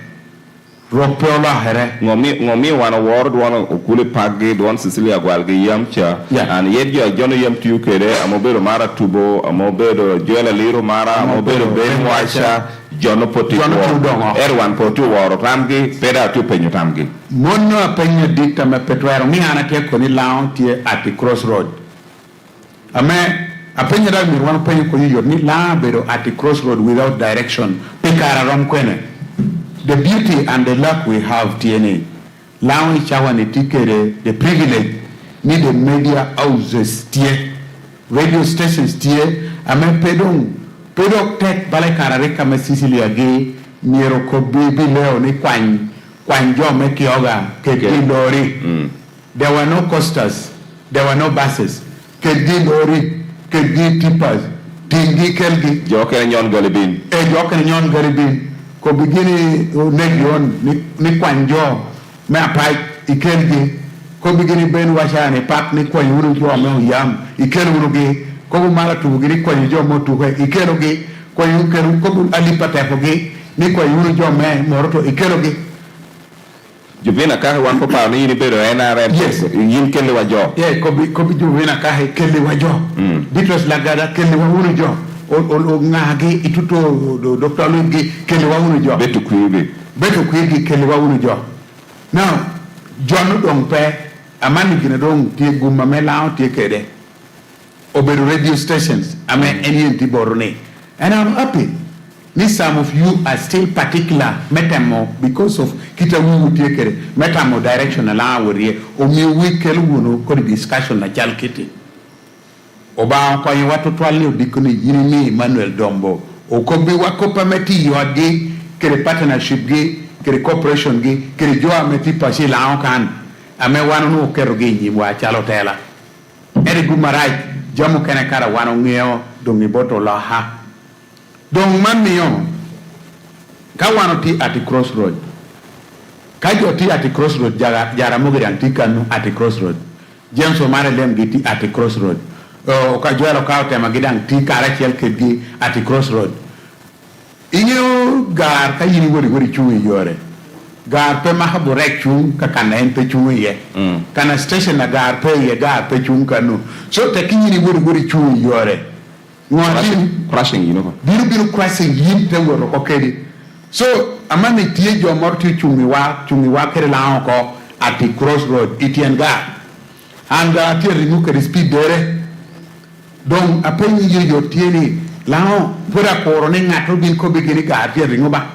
ropola here ngomi wana ward one okule Park ge one Sicilia gwal ge yamcha and yet you jono yam tu kere amobero mara tubo amobero Joel Liro mara amobero ben washa jono poti erwan poti woro tamgi peda tu penyo tamgi monno penyo dikta me petwero mi ana te ko ni launti at the crossroad Ame apenyera mi wan penyo ko yo ni la bero at the crossroad without direction. Pikara rom kwene. The beauty and the luck we have TNA. Lawan chawa ni tikere the privilege ni the media houses tie radio stations tie ame pedong tek balai karare kama Sicilia ge nero ko bibi leo ni kwanjo me kioga ke lorry. There were no coasters, there were no buses. Ke lorry, ke tippers, tingi kelgi Joker nyon galibin. Joker nyon galibin ko bigini negion ni kwanjo me apai ikelgi ko bigini ben washane pak ni kwa yuru jo me yam ikelu rugi ko mala tu bigini kwa jo mo tu ko ikelu gi ko yuru ko alipata ko gi ni kwa yuru jo me moroto ikelu gi Juvena ka wan ko pa ni bero NRM. Yes. Yin kele wa jo. Yeah, ko bi juvena ka kele wa jo. Ditros lagada kele wa unu jo. O ngagi ituto Dr. Luigi kele wa unu jo. Betu kuibi kele wa unu jo. Now John dong pe amani gina dong tie gumma me lao tie kede obedo radio stations ame enti borone and I'm happy ni some of you are still particular metamo because of kita wu tie kede metamo direction ala wori o mi wekel wono ko discussion na jalkiti oba ko yi watu twalni odikoni yini ni Emmanuel Dombo o ko bi wako pameti yodi kede partnership gi kere corporation gi kere jo ameti pasi la kan ame wanu no kero gi nyi wa chalo tela eri gumaraj jamu kene kara wanu ngeo dongi boto la ha dong manio ka wanu ti at the crossroad ka jo ti at the crossroad jara mogiri antikanu at the crossroad James Omare lem gi ti at the crossroad o ka jo ro ka tema gidang ti kara chel ke gi at the crossroad inyo gar ka yini wori chuwi yore gar pe mahabu rek chung ka kana en pe chuwi ye kana station na gar pe chung kanu so te kini wori chuwi yore ngwati crashing you know biru crashing yin te woro ko kedi so amani tie jo morti chumi wa kere la ko at the crossroad itien gar anga tie rinu ke speed dere donc apeni yo tieni lao pura korone ngato bin ko begini ga tie ringo ba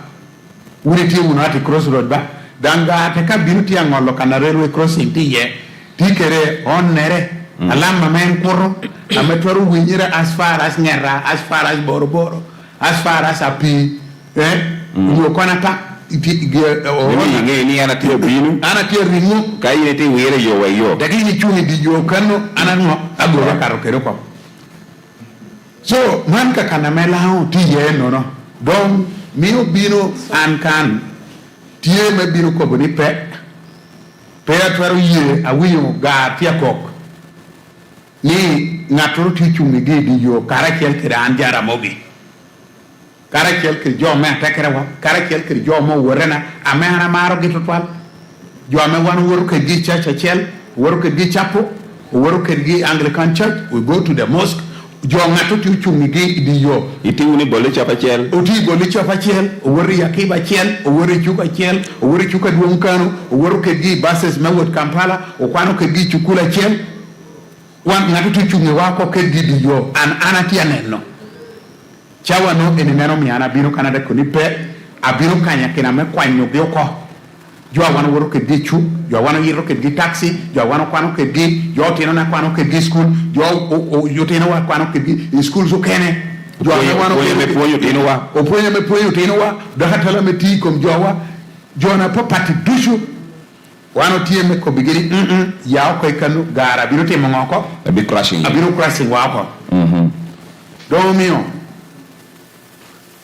wuri tie mun ati crossroad ba danga te ka bin tie ngolo kana railway crossing ti ye ti kere onere alama men koro ametoru winyira as far as nyera as far as boro as far as api yo konata ni ana tie binu ringo kai ne te wire yo wa yo dagi ni chuni di yo kanu anango agora karo kero ko so man ka kana melao ti ye no don mio bino an kan tie me bino ko boni pe atwaru ye awiyo ga tia kok ni ngaturu ti chumi ge di yo karakel kira an jara mogi karakel kir jo me takere wa karakel kir jo mo worena amana maro gitu twal jo me wan woru ke gi chacha chel woru ke gi chapo woru ke gi Anglican church we go to the mosque jo ngato ti chumi ge di yo iti uni bole chapa chel oti bole chapa chel o wori yakiba chel o wori chuka chel o wori chuka duonkano o wori ke gi buses mewot Kampala o kwano ke gi chukula chel wan ngato ti chumi wako ke gi di yo an anati aneno chawa no enenero mi ana bino kanada ko ni pe abino kanya kina me kwanyo ge ko jo wan woro ke di chu jo wan yiro ke di taxi jo wan kwano ke di jo tino na kwano ke di school jo yo tino wa kwano ke di school zo kene jo wan ke me poyo tino wa o poyo me poyo tino wa do hatala me ti kom jo wa jo na popati dushu wano tie me ko bigiri ya ko kanu gara bino te mo ko abi crashing wa ko do mio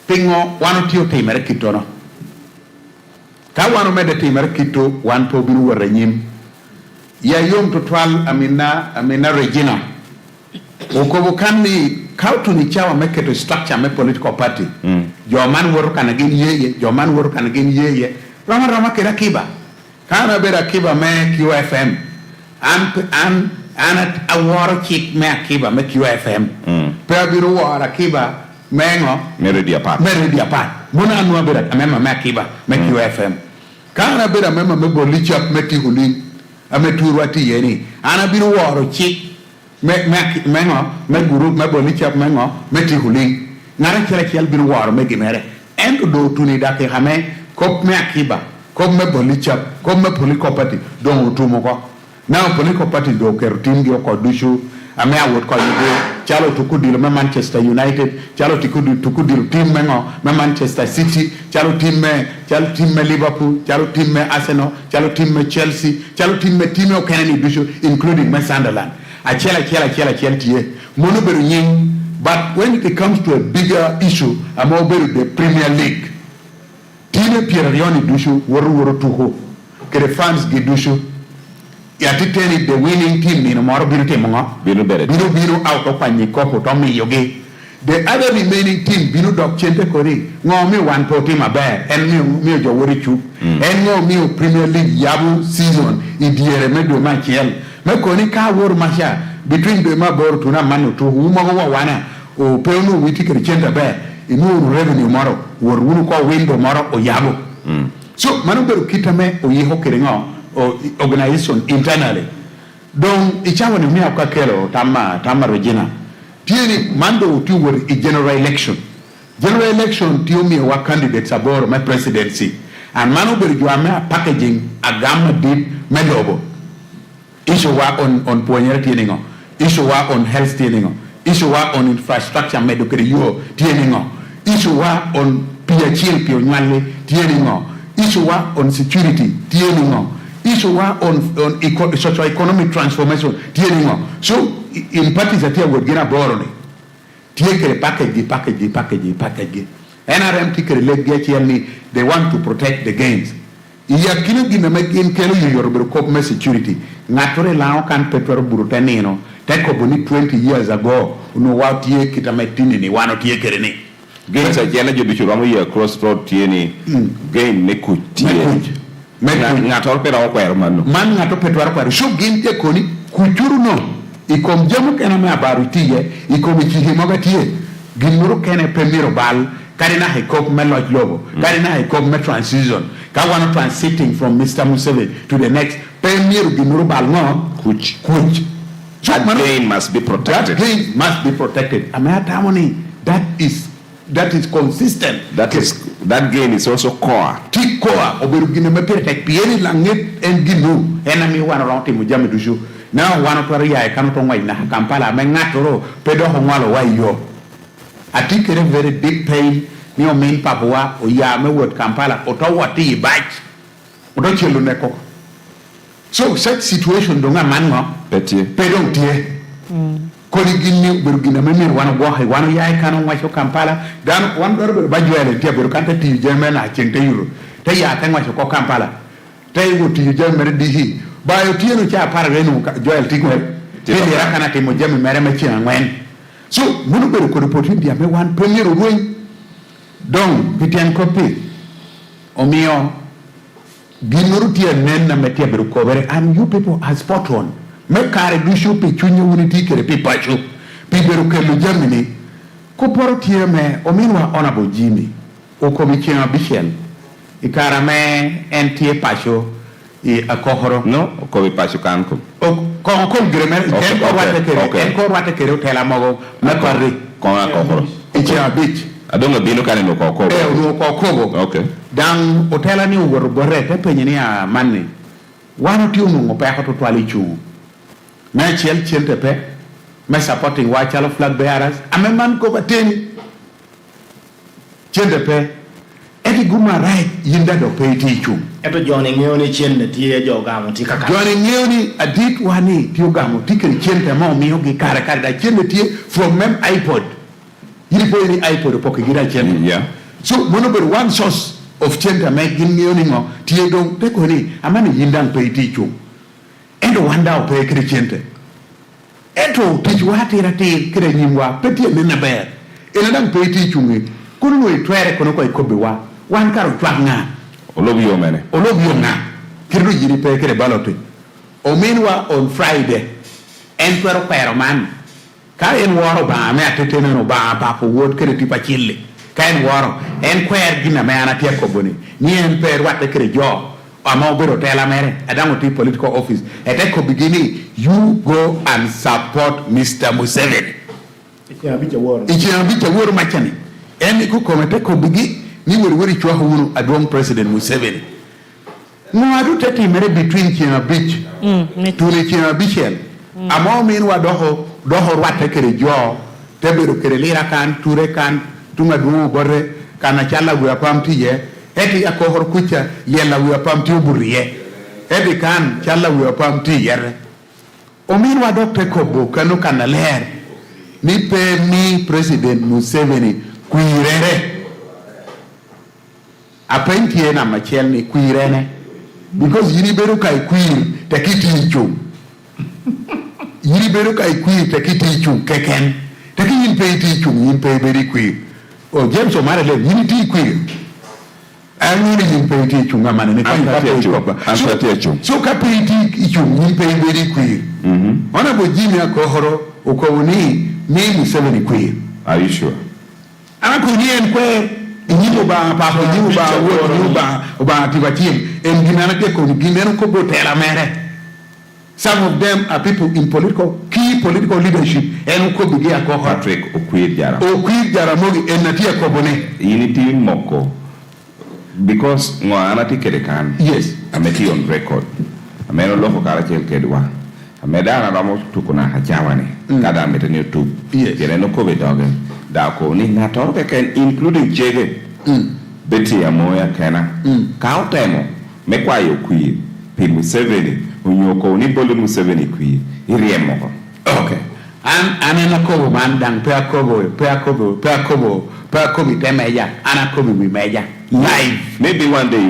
pingo wano tio te mere kitono ka wano mede te mere kito wan to biru wara nyim ya yom to twal amina Regina o ko kanni kautu ni chawa me keto structure me political party jo man woro kana gin yeye rama kera kiba kana bera kiba me QFM an awaro chik me kiba me QFM pe biru wara kiba mengo Meredia part mona anu abera amema makiba make UFM kana bera mema me bolichap meti hulin ameturu ati yeni ana biru woro chi me guru me boni chap me ngo me ti huling ngara chela bin war me ginere en do tuni da ke hame kop me akiba kop me boni chap kop me political party don utumo ko now political party do ker tim dio ko dushu ame awot ko yugo chalo tukudilo me Manchester United chalo tukudilo team me ngo me Manchester City chalo team me Liverpool chalo team me Arsenal chalo team me Chelsea chalo team me o Kennedy dushu including me Sunderland a chela tie mono beru nying. But when it comes to a bigger issue I'm over the Premier League team Pierre-Rioni dushu woru tuho kere fans ge dushu yatiteni the winning team ni moro biru temongo biru out of paniko ko to mi yoge the other remaining team biru dok chente kori ngo mi wan to team abe en mi jo wori chu en ngo mi Premier League yabu season idiere medo machiel me koni ka wor masha between the mabor to na manu to huma go wana o penu witi kere chente be inu revenue moro wor wunu ko window moro o yabu so manu beru kitame o yeho kere ngo or organization internally donc ichawa ni mia kwa kero tama regina tieni mando uti wor a general election tiyo mi wa candidates aboro my presidency and manu beru juame packaging agama did melobo issue wa on poignere tieni ngo issue wa on health tieni ngo issue wa on infrastructure medokere yo tieni ngo issue wa on PHL pio nyale tieni ngo issue wa on security tieni ngo issue on socio-economic transformation tieni so in parties that here would gina borone tiekere package NRM tikere legge they want to protect the gains iya kino gina megin kelo yorber cop me security ngatore lao kan petro burutanino teko boni 20 years ago no wa tie kitametini ni wano tiekere ni gains a jena jobi churamo ye crossroad tieni gain ne kutie ngato pero kwero man ngato petwaro kwero so ginte koni kuchuru no ikom jamu kena me abaru tiye ikom chihi moga tiye ginuru kene pemiro bal karina hekop me lodge logo karina hekop me transition ka wano transiting from Mr. Museveni to the next pemiro ginuru bal no kuch that gain must be protected amatamoni that is consistent. That gain is also core. Core. Oberugine me protect pieni langet en ginu. Enami wana ronti mujame dushu. Now wana toria e kanoto ngwa ina Kampala me ngatoro pedo hongwalo wa yo. Atikere very big pain ni o main papua o ya me word Kampala oto wati bach. Oto chelu neko. So such situation donga mango pedo tie. Koli ginni berugina memir wana gohay wana yaay kanu wacho Kampala dan wan dorbe bajuele te beru kanta ti jemena cente euro te ya kan wacho ko Kampala te wuti jemere dihi bayo tieno cha para renu joel tigwel te ya kana te mo jemme mere me chi ngwen so munu beru ko reporting dia me wan premier ruin donc pitien copy o mio ginuru tie nenna me te beru ko bere and you people are spot on me kare dushu pe chunyo uniti kere pe pachu pe beru kelu Germany ko poro tie me o minwa honorable Jimmy o komichina Bichel ikara me entie pachu e akohoro no ko be pachu kanko o ko gremer en ko wate kere tela mogo na korri ko akohoro ichia beach adonga bino kane no ko no ko okay dan hotela ni wor borre te penyini a manni wano tiumu ngope ko to twali chu me chente pe me supporting wa chalo flag bearers ameman ko bateni chente pe eti guma right yinda do pe ti chu eto joni ngeoni chende tie jogamo tikaka joni ngeoni adit wani tiogamo tikere chente mo mi ogi kare da chente tie from mem iPod yiri po ni iPod po gira chente yeah so monober one source of chente me ngeoni ngo tie do te ko ni amani yindang pe ti chu endo wanda o pe krechente eto tijuati rati kire nyimwa peti nena ber ena dang pe ti chungi kunu no itwere kono ko ikobewa wan karo twanga olobio nga kirdo yiri pe kire balote o minwa on Friday en pero man ka en woro ba me atetene no ba po wod kire tipa chille ka en woro en kwer gina me ana tie ko boni ni en per watte kire jo ama obero tela mere adango ti political office eteko beginning you go and support Mr. Museveni ichi woro machani eni ku komete ko bigi ni wori chwa hunu adwong President Museveni no adu tete mere between China Beach to the China Beach ama min wa doho wate kere jo tebero kere lira kan ture kan tunga dumo borre kana chala gu apam tiye eti akohor kucha yela wi apam ti uburiye edi kan chala wi apam ti yere o min wa doctor kobo kanu kana ler ni pe mi President Museveni kuirere apenti na machel ni kuirene because yini beru kai kuir takiti chum yini beru kai kuir takiti chum keken takin pe ti chum yin pe beri kuir o James Omare le yini ti kuir ani ni pe ti chum amane ne kan so ka pe ti chum yin pe beri kuir ona bo jimi akohoro ukowuni ni Museveni kuir. Are you sure? Ana kuni en kwe inyibo ba pa ko yuba ba tibatim en ginana ke ko ginero ko go tela mere. Some of them are people in key political leadership en ko bigia ko Patrick Okwir Jara mogi en natia ko bone unity moko because ngo anati kede kan yes ameti on record ameno loko kala chel kedwa amedana ramo tukuna hachawane kada metani YouTube yes kene no ko be doge da ko ni ngator be ken including chege beti amoya kana ka utemo me kwa yo kwi pi Museveni unyoko ni bolu Museveni kwi iriemo ko okay anena ko man dang pe akobo temeja ana ko bi meja live maybe one day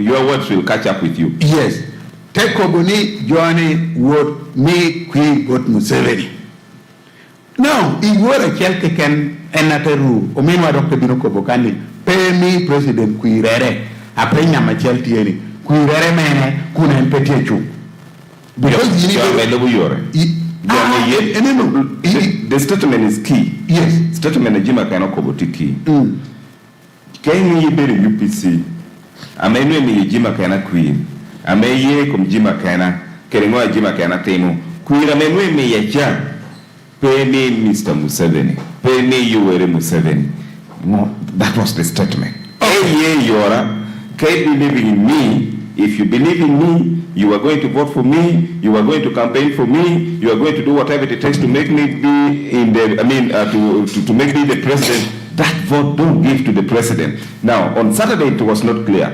your words will catch up with you yes take Kobuni Johnny would me kwi got Museveni now in wore kelke ken enateru o minwa Dr. Binoko Bokani pay me President kuirere apenya machel tieni kuirere mene kuna empete chu because you need the statement is key yes statement jima kana koboti key kenyi yibere UPC amenu ni jima kana kuir ameye kumjima kana kerengo jima kana tenu kuira menwe me yaja pay Mr. Museveni pay me Yoweri Museveni no that was the statement yora keep believing in me if you believe in me you are going to vote for me you are going to campaign for me you are going to do whatever it takes to make me be in the to make me the president that vote don't give to the president now on Saturday it was not clear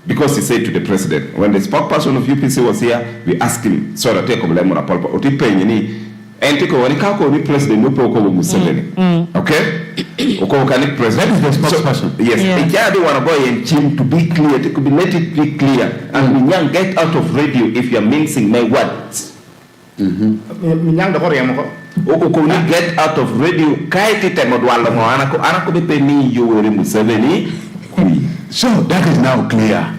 because he said to the president, when the spokesperson of UPC was here, we asked him, sorry, take over Lemon Apolpa, Oti Penny, and take over the president, no Poko Museveni. Okay? Oko can president is the spokesperson. Yes. And yeah, they want to go and chim to be clear, it could be let it be clear. And Minyang, get out of radio if you're mincing my words. Minyang the Korean. Oko get out of radio, Kaiti Temodwala, Anako be penny, you were Museveni. So that is now clear.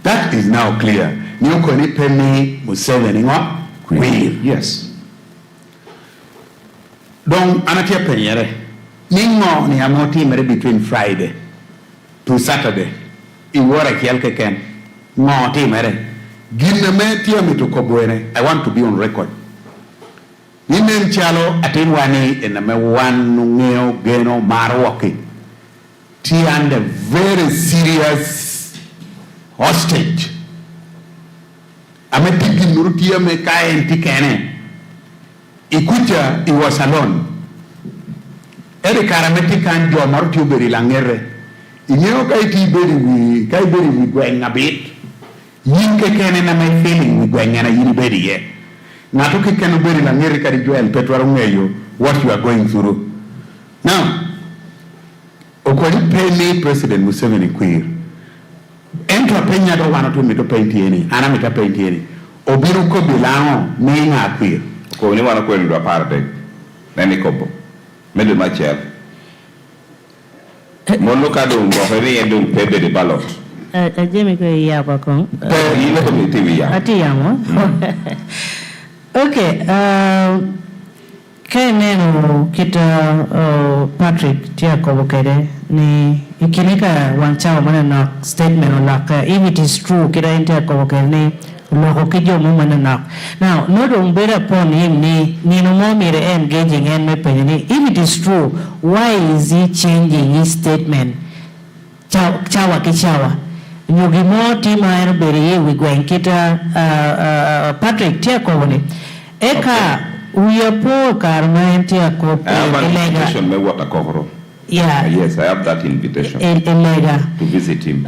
That is now clear. New koni penny Museveni ngwa queen. Yes. Don anatia penyere. Ningo ni amoti mere between Friday to Saturday. Iwora kielke ken. Ngoti mere. Gina me tia mitokobwene. I want to be on record. Nine mchalo atinwani ename wanu ngeo geno marwoki. Under very serious hostage. Ametiki nurutia mekae ntikene. Ikucha, he was alone. Eri karametika njo maruti uberi langere. Inyeo kai beri wi gwenga bit. Yinke kene na my feeling wi gwenga na yini beri ye. Natuki kene beri langere kari joel petwaru ngeyo what you are going through. Now, Okoli penny President Museveni queer. Ento penya do wana to mito pentieni, ana mita pentieni. Obiru ko bilao menga queer. Ko ni wana kwenu do parte. Nani kopo. Medu machel. Mono kado ngoferi endo pepe de ballot. Jemi ko yaba kon. Ile ko TV ya. Ati yamo. Okay, keneno kita Patrick tia ko bokede ni ikinika wanchao mana na statement olaka if it is true kira inter ko ni loko kijo mo mana na. Now not on better upon him ni no more mere engaging and me penny if it is true why is he changing his statement chawa kichawa nyugi mo tima ero beri we going kita Patrick tia ko ni eka uyapo karma entia ko elega me water cover. Yeah. Yes, I have that invitation to visit him.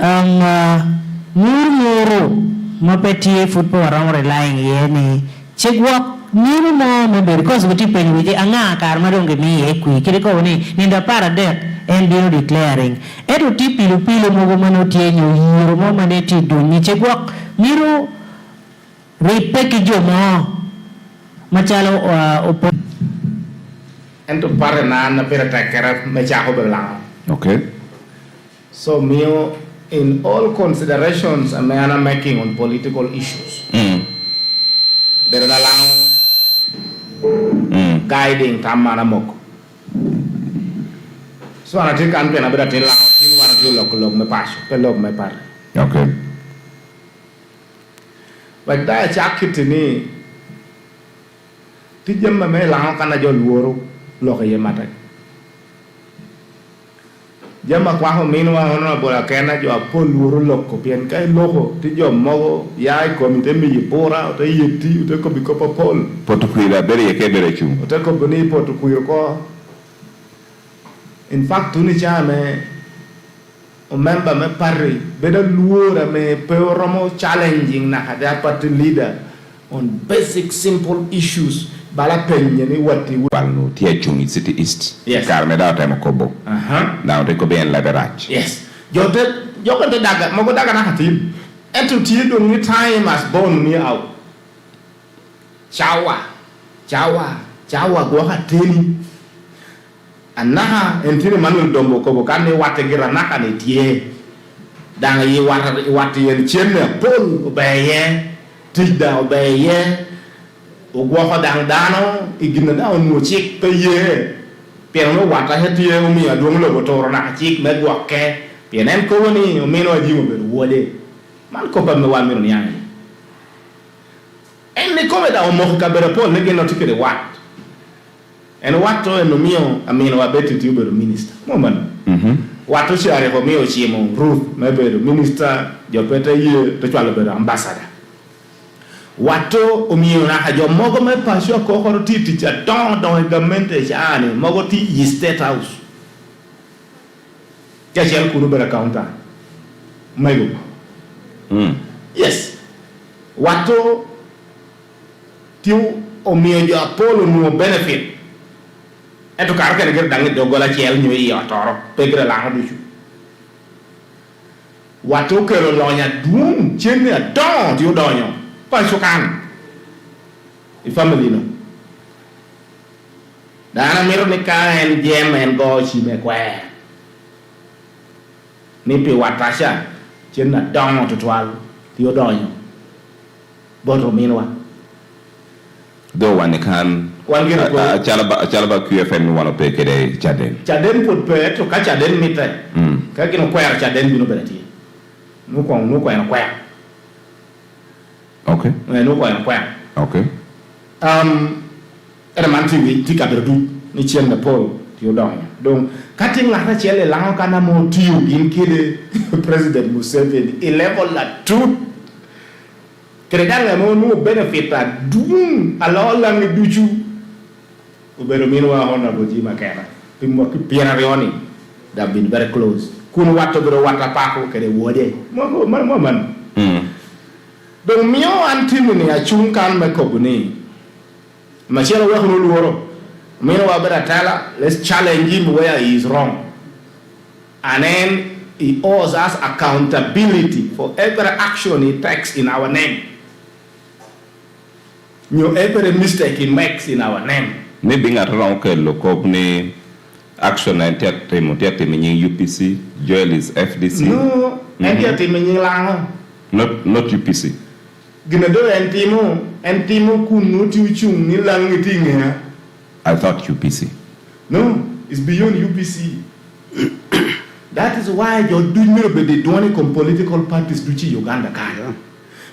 Muru mapeti football around relying yeni chegwa muru mo member because we tipen with anga karma don't give me equi kiriko ni ninda para death and you declaring eto tipilu pilu mo mano tienyo hiro mo maneti do ni chegwa miru repeki jo mo machalo opo Ento pare na pera takera me chaho belang. Okay. So mio in all considerations a man making on political issues. There na lang guiding tamana moko. So ana tik an pena bera tin lang tin wana tu lok me pasho pe lok me par. Okay. But da chakitini tijem me lang kana jo luoro lok ye matai. Jama kwa ho minwa hono bola kena jo apol luoro lok ko pien kai loko ti jo mogo yai komite mi pora o te yeti o te ko biko popol. Potukuira bere yeke bere chu. O te ko boni potukuira ko. In fact tuni chame o member me parri beda luora me peoromo challenging na kada party leader on basic simple issues bala penye ni wati Balno tia chungi city east. Yes. Karme da ta makobo. Now they could be in leverage. Yes. Jote daga mogo daga na hatin. Entu ti do ni time as born me out. Chawa go hatini. Anaha entini manu dombo ko kane wate gira naka ne tie. Danga yi wate yen chenne pol obeye. Tida obeye. Ogwa ko dang dano igina da onu chik pe ye pian no wata hetie o mi adong lo botoro na chik me gwa ke pian en ko ni o mi no ji mo be wode man ko ba me wa mi no yang en ni ko me da o mo ka bere pon ne geno tikere wat en wato en no mio a mi no wa beti ti be minister mo man wato shi are ko mi o chi mo Ruth me be minister jo pete ye to chwalo be ambassador Wato umio na hajo mogo me pasio ko horo titi cha don gamente chani mogo ti yi state house. Kachel kunu bera counter. Mego. Yes. Wato tiu umio jo apolo no benefit. Eto karaka ne ger dangi dogola chel nyo yi otoro pegre lango duchu. Wato kero lonya dum chene don tiu donyo. Pasukan the family no dana miro ni ka en jem en go chi me kwa ni pe watasha chenna down to twal tio donyo bodo minwa do one can gira ko chalaba QFM wano pe kede chaden put pe to ka chaden mite ka kino kwa chaden bino berati no kwa Okay. No kwa. Okay. Era manti ti ka berdu ni chien na pol tio donyo. Donc cutting la chele la kana mo tiu gin kide President Museveni a level la tout credanga mo no benefit a dum ala la ni duchu o bero minwa hona boji makena pimmo ki piena rioni that been very close kun watto bero wata pako kede wode mo man donc mio antimini a chunkan me kobuni machelo wa no luoro mino wa bera tala let's challenge him where he is wrong and then he owes us accountability for every action he takes in our name every mistake he makes in our name maybe ngat ron ke lokop ni action and tete meaning UPC Joel is FDC no tete meaning lango not UPC gina do entimo kunu ti uchung ni langi tinga I thought UPC no it's beyond UPC That is why you're doing the doing political parties to Uganda.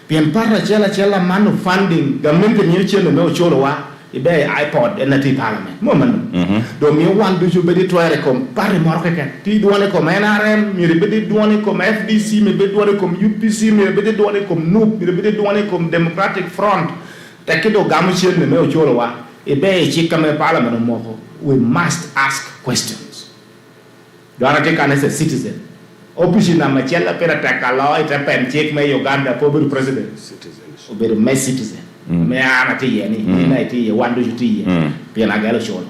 Pian para chela man of funding government new chela no cholowa ibe iPod in the parliament. Moment. Do me one do you be try come pare market. Ti doane come NRM, mi be doane come FDC, mi be doane come UPC, mi be doane come NUP, mi be doane come Democratic Front. Takido gamuchen no cholowa ibe chikame parliament mo. We must ask questions. You are taken as a citizen. Opposition na machela pera takalo ita pen check me Uganda for be president. Citizens. Or be the citizen. Me ana ti ye ni na ti ye wandu ti ye. Pia na galo show.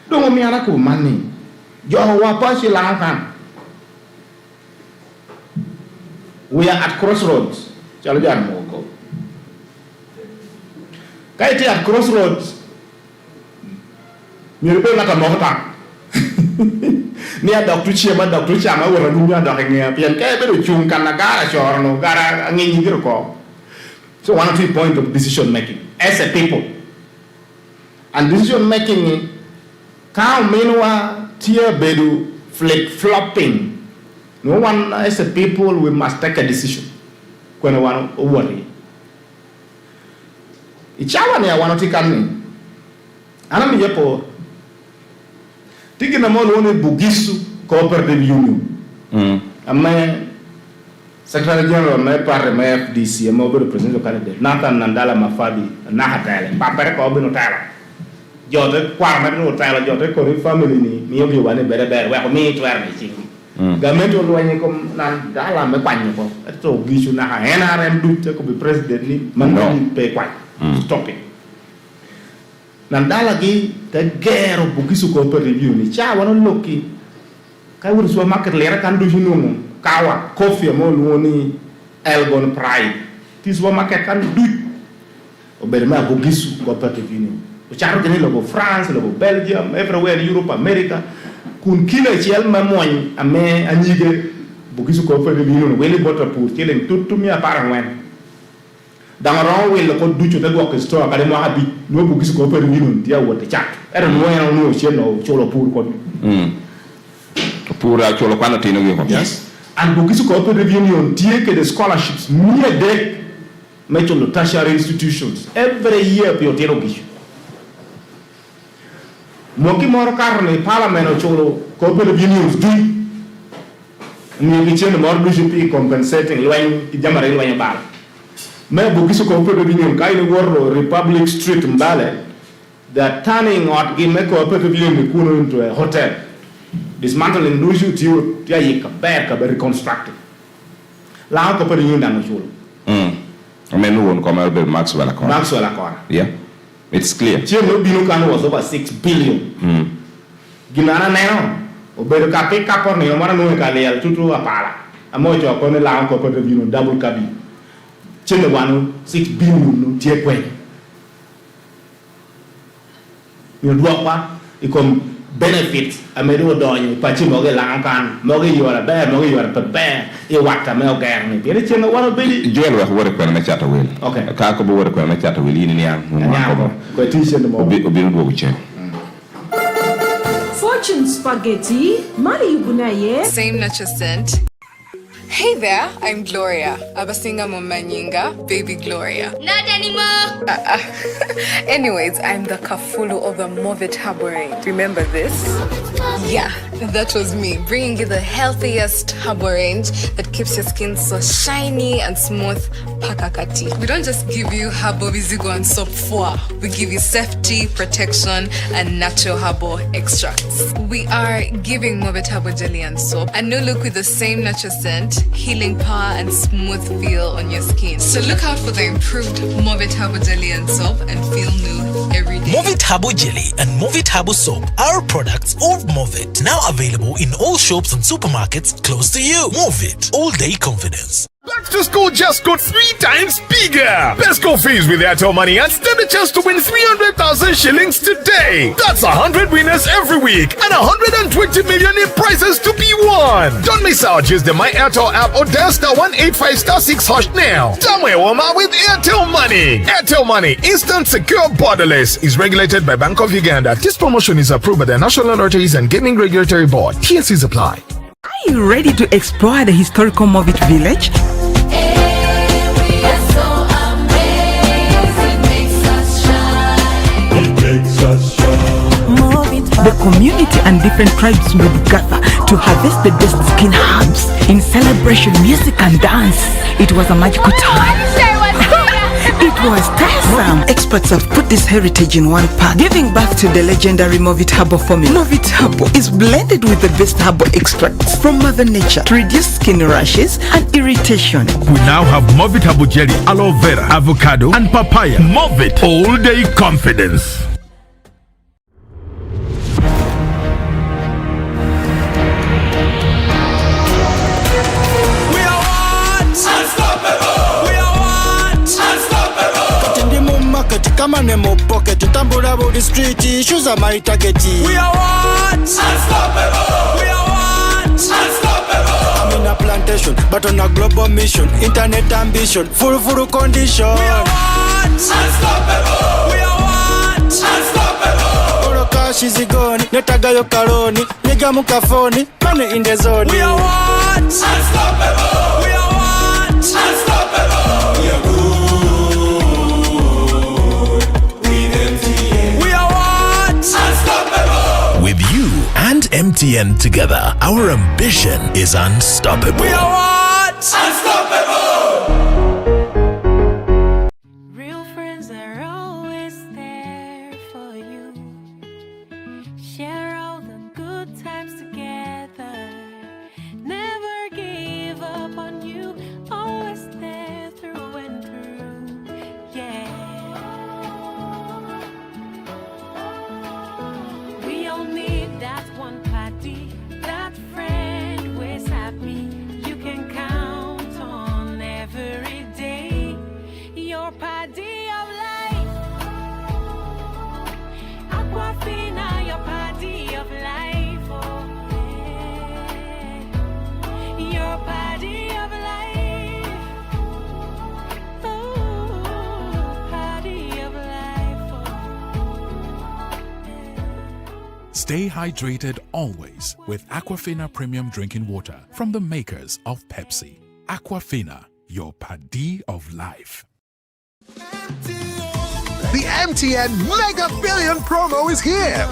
Dongo mi ana ko mani. Yo wa pa shi lang kan. We are at crossroads. Chalo jan mo ko. Kai ti at crossroads. Mi rebe ngata mo ta. Ni a doctor chama wala du nya dox ngi pian kay be do chung kan na gara chorno gara ngi ngi ko. So one of the point of decision making as a people. And decision making ka menwa tia bedu flip flopping. No one as a people we must take a decision. When one worry. Ichawa ne one tikani. Ana mi yepo tiki na molo ne Bugisu Cooperative Union. Ame Secretary General me parle me FDC me obo represent candidate. Nathan Nandala Mafadi na hatale. Papere ko obo no tala. Jote kwar me no tala jote ko family ni obi wane bere we ko mi twer me chi. Gamento lo anye ko Nandala me kwanyo ko. To Gisu na ha NRM du ko be president ni man pe kwan. Stop it. Nandala gi te gero Bugisu Cooperative Union cha wono loki kai wuri so market lera kan do jinu kawa coffee mo woni Elgon Pride ti so market kan du o be ma Bugisu Cooperative Union o charo gene lo France lo Belgium everywhere Europe America kun kila ciel ma moñ ame anyige Bugisu Cooperative Union weli bota pour tielen tuttu mi apara wen dangaro wel ko duccu te gok store kale mo habi no Bugisu Cooperative Union dia wote chat era no yana no cheno cholo pour ko pour cholo kana tino go. Yes. And Bugisu Cooperative Union tie ke the scholarships near de metro tertiary institutions every year pio tero gishu moki moro karne parliament cholo Cooperative Unions du ni licheno moro du compensating loin ki jamare loin bal. Mais Bugisu Cooperative Union kai ni worro Republic Street Mbale, they are turning out give me Cooperative Union kuno into a hotel, dismantling Luju to tia yika back be reconstructed. La Cooperative Union dano chulo. I mean, no one come out with Maxwell Accord. Maxwell Accord. Yeah, it's clear. Chino Binukan was over 6 billion. Ginana neno obedo ka pick up on no mara no kale tutu apala. Amojo ko ne la Cooperative Union double cabin. Chile 6 billion no tie kwen. You do apa ikom benefit amedo donyo pachi moge lankan moge yora be moge yora pe e wata me ogar ni bere cheno wano beli joel wax wore ko na chata wel. Okay. Ka ko bo wore ko na chata wel yini ni am ko t-shirt mo obi no go che. Fortune spaghetti, mali yugunaye. Same natural scent. Hey there, I'm Gloria. Abasinga Momanyinga, baby Gloria. Not anymore. Anyways, I'm the Kafulu of the Movit Harbor range. Remember this? Yeah, that was me, bringing you the healthiest harbor range that keeps your skin so shiny and smooth. Pakakati. We don't just give you Harbor Vizigo and soap for. We give you safety, protection, and natural harbor extracts. We are giving Movit Harbor jelly and soap a new look with the same natural scent, healing power, and smooth feel on your skin. So look out for the improved Movit Harbor jelly and soap and feel new every day. Movit Harbor jelly and Movit Harbor soap are products of Movit, now available in all shops and supermarkets close to you. Movit, all day confidence. Back to school just got 3 times bigger. Best go fees with Airtel Money and stand a chance to win 300,000 shillings today. That's 100 winners every week and 120 million in prizes to be won. Don't miss out. Use the My Airtel app or dial *185*6# now. Somewhere Woma with Airtel Money. Airtel Money, instant, secure, borderless. Is regulated by Bank of Uganda. This promotion is approved by the National Lotteries and Gaming Regulatory Board. TSCs apply. you ready to explore the historical Movit village? The community and different tribes would gather to harvest the best skin herbs in celebration, music and dance. It was a magical time. It was tiresome. Experts have put this heritage in one pack, giving birth to the legendary Movit Herbal formula. Movit Herbal is blended with the best herbal extracts from Mother Nature to reduce skin rashes and irritation. We now have Movit Herbal Jelly, aloe vera, avocado, and papaya. Movit All Day Confidence. Kama nemo pocket, tambura body street, issues are my target. We are what? Unstoppable. We are what? Unstoppable. I'm in a plantation, but on a global mission. Internet ambition, full condition. We are what? Unstoppable. We are what? Unstoppable. Oroka shizigoni, netaga yo karoni, niga mukafoni, money in the zone. We are what? Unstoppable. We are what? Unstoppable. We are good. With you and MTN together, our ambition is unstoppable. We are what? Unstoppable! Real friends are always there for you. Share all the good times together. Never give up on you. Always there through and through. Yeah. We all need that one party, that friend who's happy. You can count on every day. Your party of life. Aquafina, your party of life. Oh, yeah. Your party of life. Oh, party of life. Oh, yeah. Stay hydrated always with Aquafina Premium Drinking Water from the makers of Pepsi. Aquafina, your paddy of life. The MTN Mega Billion promo is here.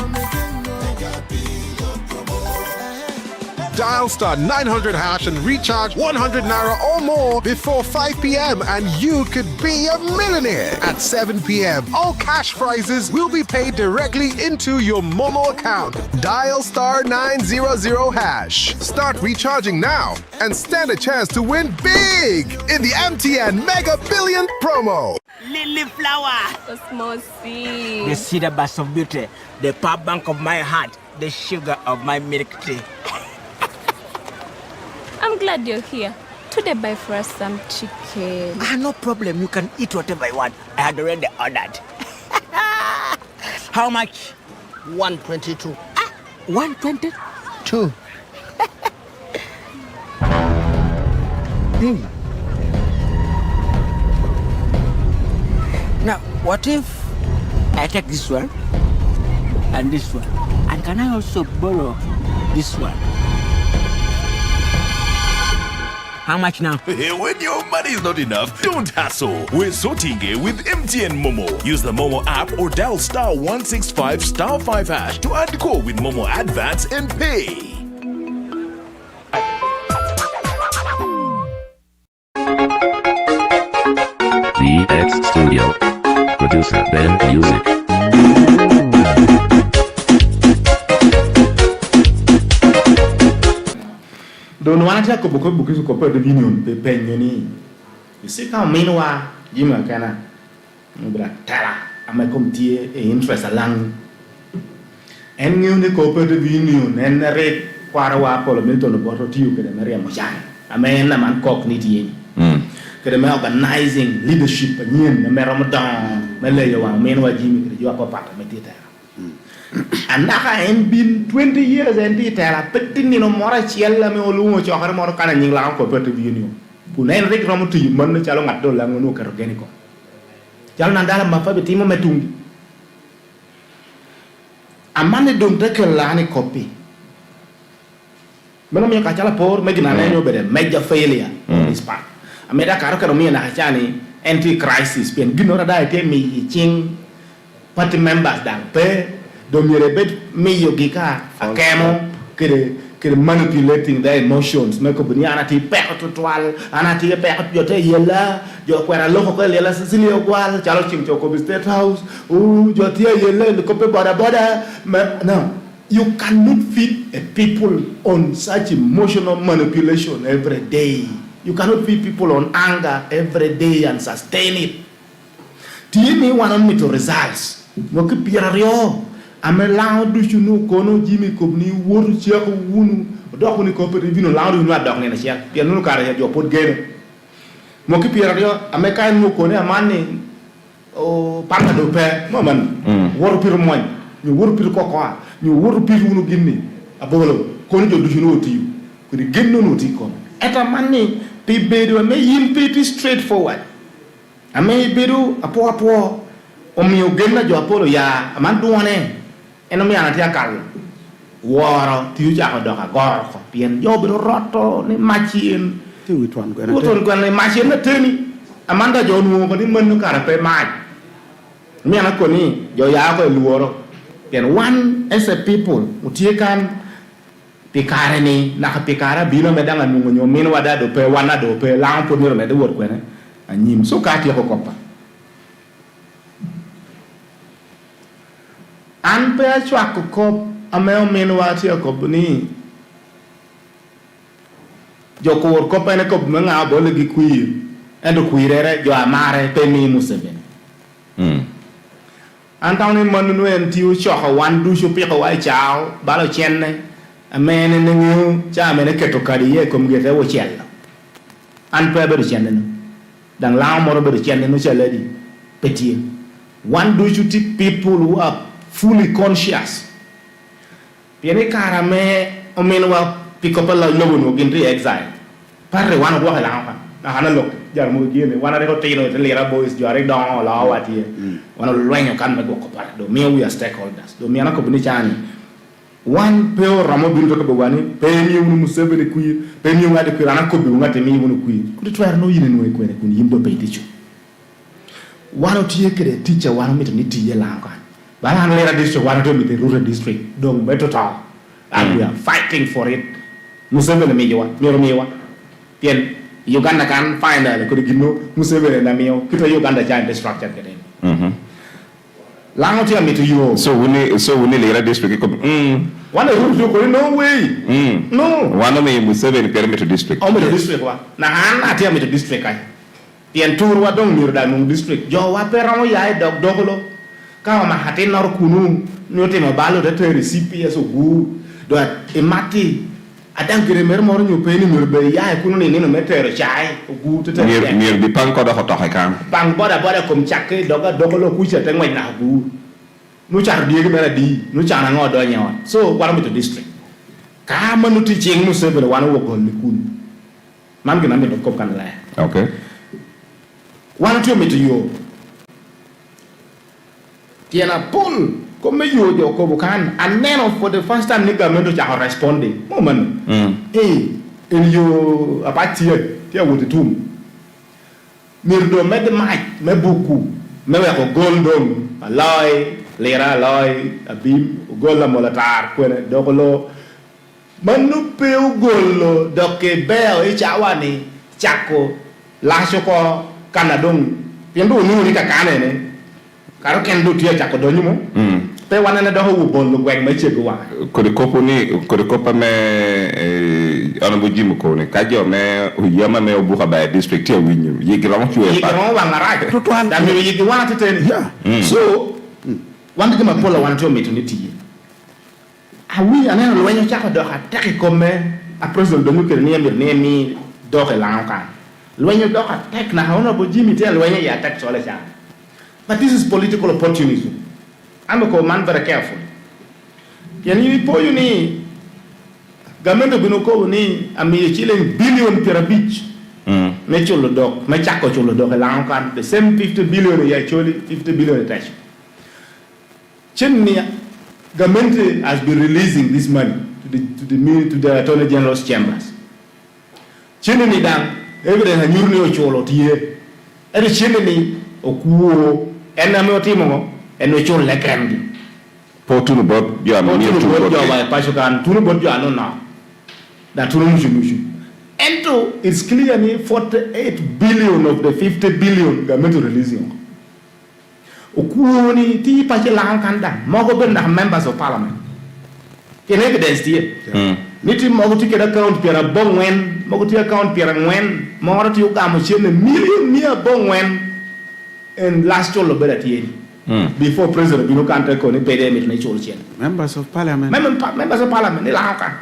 Dial star 900 hash and recharge 100 naira or more before 5 p.m. and you could be a millionaire. At 7 p.m., all cash prizes will be paid directly into your Momo account. Dial star 900 hash. Start recharging now and stand a chance to win big in the MTN Mega Billion promo. Lily flower, the small seed, the cedar bus of beauty, the power bank of my heart, the sugar of my milk tea. I'm glad you're here. Today buy for us some chicken. No problem. You can eat whatever you want. I had already ordered. How much? 122. 122? Now, what if I take this one and this one? And can I also borrow this one? How much now? When your money is not enough, don't hassle. We're sorting it with MTN Momo. Use the Momo app or dial star 165 star 5 hash to add call with Momo Advance and pay. VX Studio. Producer Ben Music. Don't want to go because of the union, the penny. You see how meanwhile, Jim Cana, Tara, I'm a committee interest along. And you the cooperative union and the red Quarawa Parliament on the bottle to you, Maria Mojang. A man cockney. Organizing leadership and yin, the Meramadan, Malaya, meanwhile, Jimmy, you are papa, and now I have been 20 years and detail. I put in more chiella me olumo chokar more kana nyingla cooperative union. Kunen rik ramu tu man chalo ngaddo lango no organico. Chalo nandala mafa betimo metungi. Amane dong tekel lani copy. Meno mi kachala por megina nenyo bede major failure on this part. Ameda karo karo mi na hachani anti-crisis pien ginora da ite mi ching party members dang pe do mi rebet mi yogika akemo kere manipulating their emotions me ko buni anati peko total anati peko yote yela jo kwera loko ko lela sisili ogwal chalo chim choko state house jo tie yela ko pe boda no. You cannot feed a people on such emotional manipulation every day. You cannot feed people on anger every day and sustain it. Tini want me to results. Moki pirario. Ame lao du chunu kono jimi kobni woru chiako wunu. Doko ni kopere vino lao du nwa dok ngena chiak. Pia nunu kare ya jopot gene. Moki pirario ame kain mo kone amani o panga do pe moman. Woru piru moy. Ñu woru piru kokoa. Ñu woru piru wunu ginni. Abolo kono jo du chunu oti. Kuni genno no ti kono. Eta manni pe bedo me yim pretty straightforward. Ame bedo apo o mi ogenna jo apolo ya amanduone eno mi anatia kal woro tiu ja ko doka gor ko pien jo bedo roto ni machine tiu tuan ko na machine na teni amanda jo nu ko ni menu kara pe mach mi ana ko ni jo ya ko luoro pien one as a people utie kan pikare ni na pikara bino medanga nungo nyo min wada do pe wana do pe lang po ni me do wor ko ne anyim so ka ti ko kopa an pe chwa ko ameo min wa ti ko ni jo ko wor ko pe ne ko nga bo le gi kuir endo kuirere jo amare pe ni museben an taw ni man nu en ti u cho ko wan du chu pe ko wa chao ba lo chen ne amene ne ngu cha amene keto kadi ye ko mgete wo chel an pe be chen ne dan la mo be chen ne no chele di petit one do you tip people who are fully conscious piene cara me o meno wa pick up la lobo no gindri exile parre wan do hala ha na hana lok jar mo giene wana re ko tino te lera boys jare don la wati wana lwenyo kan me go ko par do me we are stakeholders do me na ko bini chani wan peo ramo binto ko wani pe mi mu musebe de kuyi pe mi ngade ko ran ko bi ngate mi mu kuyi ko to no yine no ko ne kun yimdo pe tichu wano tie kre teacher wano mit ni tie la kan bala lera district wano to mit rural district donc beto ta and we are fighting for it musebe le mi jowa mi wa tien Uganda kan find ko ginno musebe na mi kita Uganda giant structure kede lango tia mit yo so woni lera district ko wana rural ko no way no wana me musebe ni permit district o me district wa na an atia mit district kai tien tour wa dong mir da nung district jo wa peramo yae dog dogolo ka ma hatin nor kunu nyote ma balo de te CPS gu do emati adang kire mer mor nyu pe ni mir be yae kunu ni no metero chai gu te mir bi pan ko do to kan bang boda kom chakke doga dogolo ku che te ngwe na gu nu char die mera di nu chana ngo do nyawa so wara mit district ka manuti ching mu se be wana wo ko ni kun man gina me ko kan la okay one to me to you tiena pull come you jo ko bukan and then for the first time nigga me do ja responding moment in you apati tia wo de tum mirdo me de mai me buku me ko goldom alloy lera alloy abim golla molatar ko ne dogolo manu pe gollo doke beo e chawani chako la choko kana dong yendo nu ni ka kane ne karo ken do tie chako do nyumo pe wana na do wu bon lu gweng ma chego wa ko de kopa me ana bo jim ko ne ka jo me yama me obu ka ba district ya winyu yigi ron tuwe pa yigi ron wa ngara to da mi yigi wana tete so wanda ma pola wana to meto ni tie awi anena lo wenyo chako do ha taki comme a president do mu ke ni amir ne mi do ke lan kan Lwenyo doka tek na honorable Jimmy tell Lwenyo ya tek sole cha. But this is political opportunism. I'm a man very careful. Can you po you ni gamendo binoko ni ami chile billion per beach. Me cholo dok, me chako cholo dok la kan the same 50 billion ya choli 50 billion attach. Chimney government has been releasing this money to the Attorney General's chambers. Chinini dang evidence a nyurni o cholo tie. Eri chinini o kuo ename o timo eno cholo lekremdi. Po tunu bot yo amani tunu bot yo ba pasukan tunu bot yo ano na. Da tunu mushu. Ento it's clear ni 48 billion of the 50 billion government releasing. O kuo ni ti pa che lang kanda mogo ben na members of parliament. In evidence tie. Niti mogo ti keda account piera bongwen, mogo ti account piera ngwen, mogo ti ukamo chene million near bongwen and last cholo beda tie. Before President Bino Kante ko ni pandemic na cholo chen. Members of parliament. Members of parliament ni lang kan.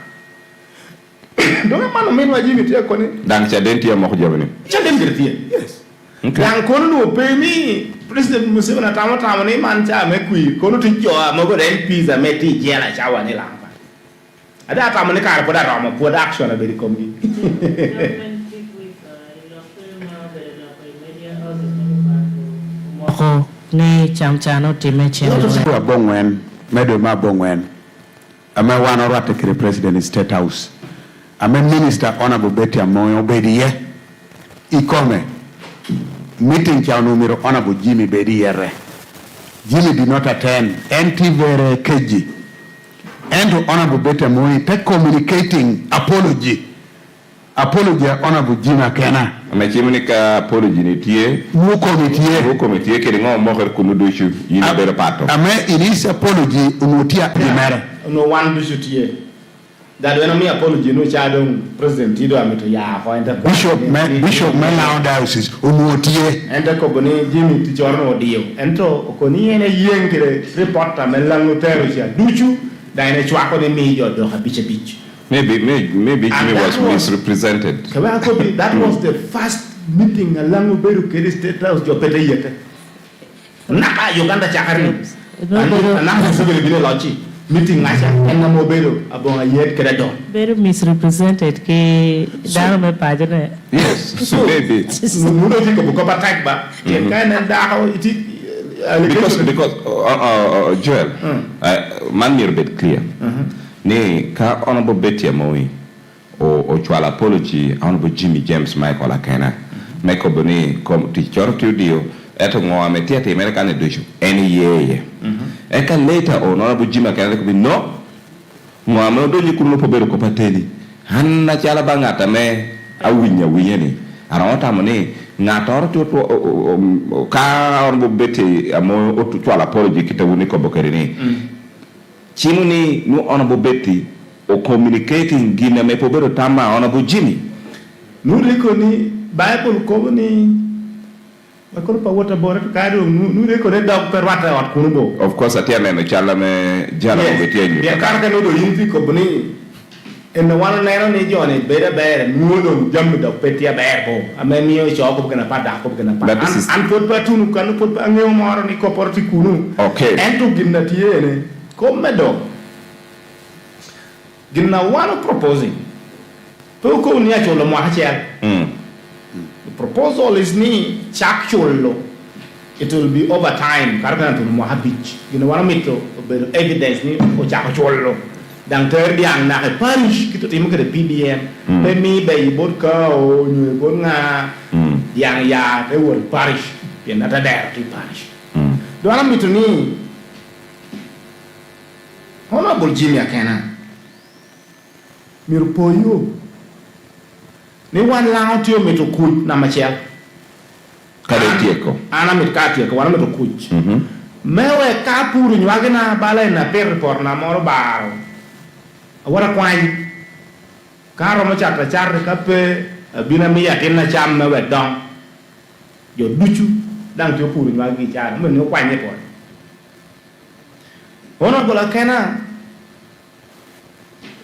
Don't man no menwa jimi tie ko ni. Dan cha denti ya moko jabani. Cha denti tie. Yes. Yang kono no pe ni President Museveni tama ni man cha me kui kono ti jo mogo den pizza me ti jela cha wa ni lang. Ada tama ni kar poda rama poda action na beri komi. Moko ni chamchano time chelo. Kwa bongwen, medo ma bongwen. Ame wana rate kiri president state house. Ame minister honorable Betty Amoyo obediye. Ikome. Meeting cha numero honorable Jimmy Bediyere. Jimmy did not attend. Enti vere keji. And honorable Betty Amoyo take communicating apology. Apology honorable Jimmy Kena. Amechimunika apology ni tie. Mukomitie kiri ngo moher kumuduchu yini bere pato. Ame inis apology umutia primere. No one do tie. That when me apology no chadong President Tido ameto ya ko enter Bishop Mela diocese umutie. Enter ko boni Jimmy tichorno odio. Ento ko ni ene yengire report melango terusha duchu daine chwako ni mi jo do habiche beach. Maybe Jimmy was misrepresented. That was the first meeting along Beru Keri State House Jopete Yete. Naka Uganda Chakari. Naka Sabili Bine Lochi. Meeting Nasha and Namo Beru Abonga Yet Keredo. Very misrepresented ke daro me pajane. Yes, so maybe. Muno think of Bukopa type ba. Kind and how it because Joel, man me a bit clear. Ne ka honorable Betty Amoyi o chwala apology honorable Jimmy James Michael Akena Michael Boni come teacher to dio eto ngo ametia te American education any year eka later honorable Jimmy Akena ko bi no ngo amno do ni kuno pobero ko pateli hanna chala bangata me awinya ni arawata mone ngator to ka honorable Betty Amoyi o chwala apology kitawuni ko bokerini Chimuni no honorable Betty o communicating gina me pobero tama honorable Jimmy. Nuriko ni Bible ko ni bakol pa water boret kado nuriko ne dog per wata wat kunubo. Of course atia me chala me jala ko betia ni. Ya karka no do yinti ko boni en wana nero ni jone bere nuno jamu dog petia berbo ameni o choko kana pada ko kana pada an pot pa tunu kan pot pa ngeo moro ni ko porti kunu. Okay. Ento ginna tiene come do ginna one proposing poko ni acholo mo hachel the proposal is ni chakcholo it will be over time karana to mo habich ginna wana mito be evidence ni o chakcholo dan ter diang na parish kito timo ke PDM be mi be bodka o nyu bonga diang ya te wol parish yen ata der ti parish do wana mito ni Honorable Jimmy Akena Mirpoyo ni wan lao tio meto kuj na machel kade tieko ana met katia ko wana meto kuj mewe kapuru nywage na bala na per por na moro baro awara kwany karo mo chata char kape bina mi yatin na cham mewe dong jo duchu dang tio puru nywage char men no kwanye por Honorable Akena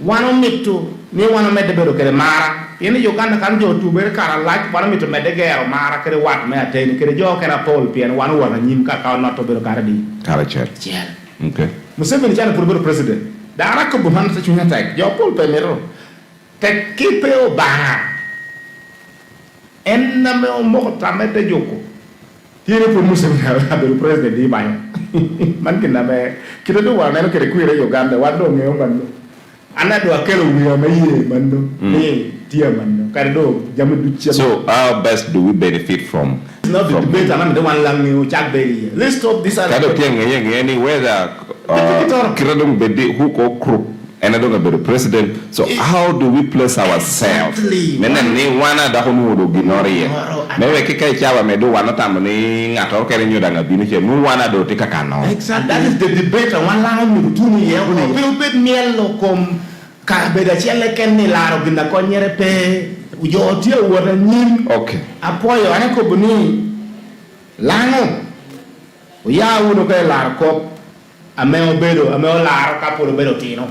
wano mitu ni wano medde bedo kere mara yene Uganda kan jo tubere kara like wano mitu medde gero mara kere wat me ateni kere jo kena Paul pien wano wana nyim ka not bedo kara di kara cher okay Museveni chana puru president dara ko bu han sa chunya tak jo Paul pe mero te kipe o bara enna me o mo ta medde joko tire pour Museveni bedo president di baya man kinna me kito do wana kere kuire Uganda wado ngeo ngando anadwa kelo wiya maye mando ni tia mando kardo jamu duche. So how best do we benefit from? It's not the debate and I'm the one lang ni chak be. Let's stop this. Kado tiang any whether kiradong bedi who ko crook and I don't know the president. So how do we place ourselves? Mena ni wana da hono do ginori. Mewe kika chawa medo wana tamani ngato kere nyoda ngabini che mu wana do tika kano. Exactly. That is the debate and one lang ni tuni ya. Will bet mielo kom ka beda chele ken ni laro ginda konyere pe ujo tie wona nyim. Okay. Apoyo anako buni lango. Uya uno ke lar ko ameo bedo ameo laro kapolo bedo tino.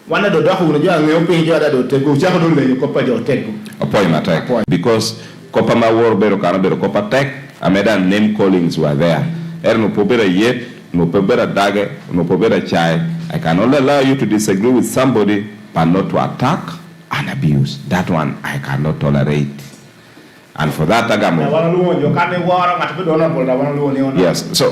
Wana do dohu unajua ngeo pinjo ada do tego chako do le ko pa do tego. Apoyo matek. Because kopa ma wor bedo kana bedo kopa tek ameda name callings were there. No pobera yet, no pobera dagger, no pobera chai. I can only allow you to disagree with somebody, but not to attack and abuse. That one I cannot tolerate. And for that, yes. So,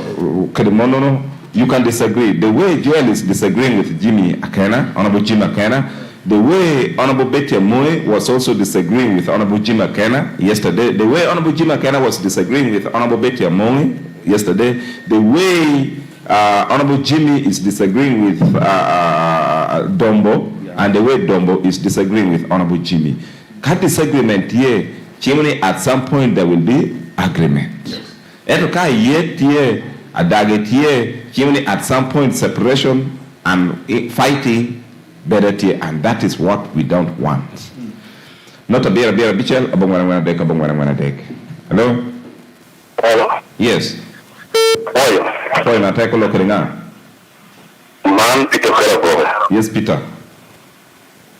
you can disagree. The way Joel is disagreeing with Jimmy Akena, Honorable Jim Akena, the way Honorable Betty Amoy was also disagreeing with Honorable Jim Akena yesterday, the way Honorable Jim Akena was disagreeing with Honorable Betty Amoy yesterday, the way Honorable Jimmy is disagreeing with Dombo, and the way Dombo is disagreeing with Honorable Jimmy. That disagreement here, Chimney, at some point there will be agreement. Etoka yet here, a daggett here, Chimney, at some point separation and fighting better here, and that is what we don't want. Not a beer bichel, a bongwana dek. Hello? Hello? Yes. Boy, na take a look at Man, Peter Kerabo. Yes, Peter.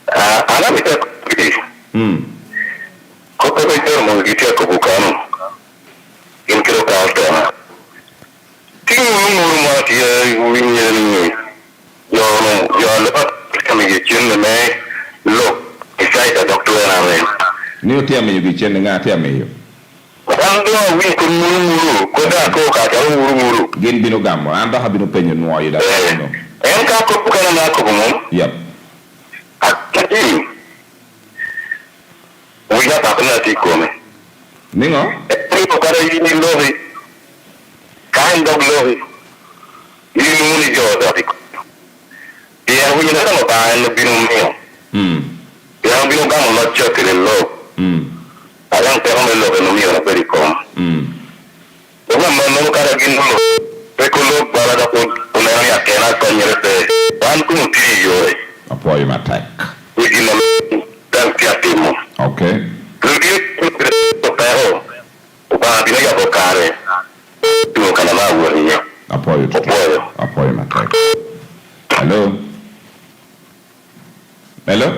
Ana Peter. Koko Peter Mongiti Kobukano. In Kirokata. Tingu Mati, Winnie. You're coming to chin me. Look, it's like a doctor and I mean. New tell me you be chinning out, tell me you. Gen binogamo, anda ha bino penyo no ayida. Enka ko kana na ko mo. Yep. Akati. Uya pa kana ti ko me. Ningo? Ni ko kara yini lohi. Kind of lohi. Yini ni jo da ti. Ya wi na no ba no bino me. Ya bino gamo no chokere lo. Alang pero me lo que no mío no pericom. Una mano cara que no peculo para da una ya que na coñere de van como tío. Apoyo matak. Y no dan que atimo. Okay. Pero para bien ya bocare. Tu canal agua. Apoyo matak. Hello. Hello.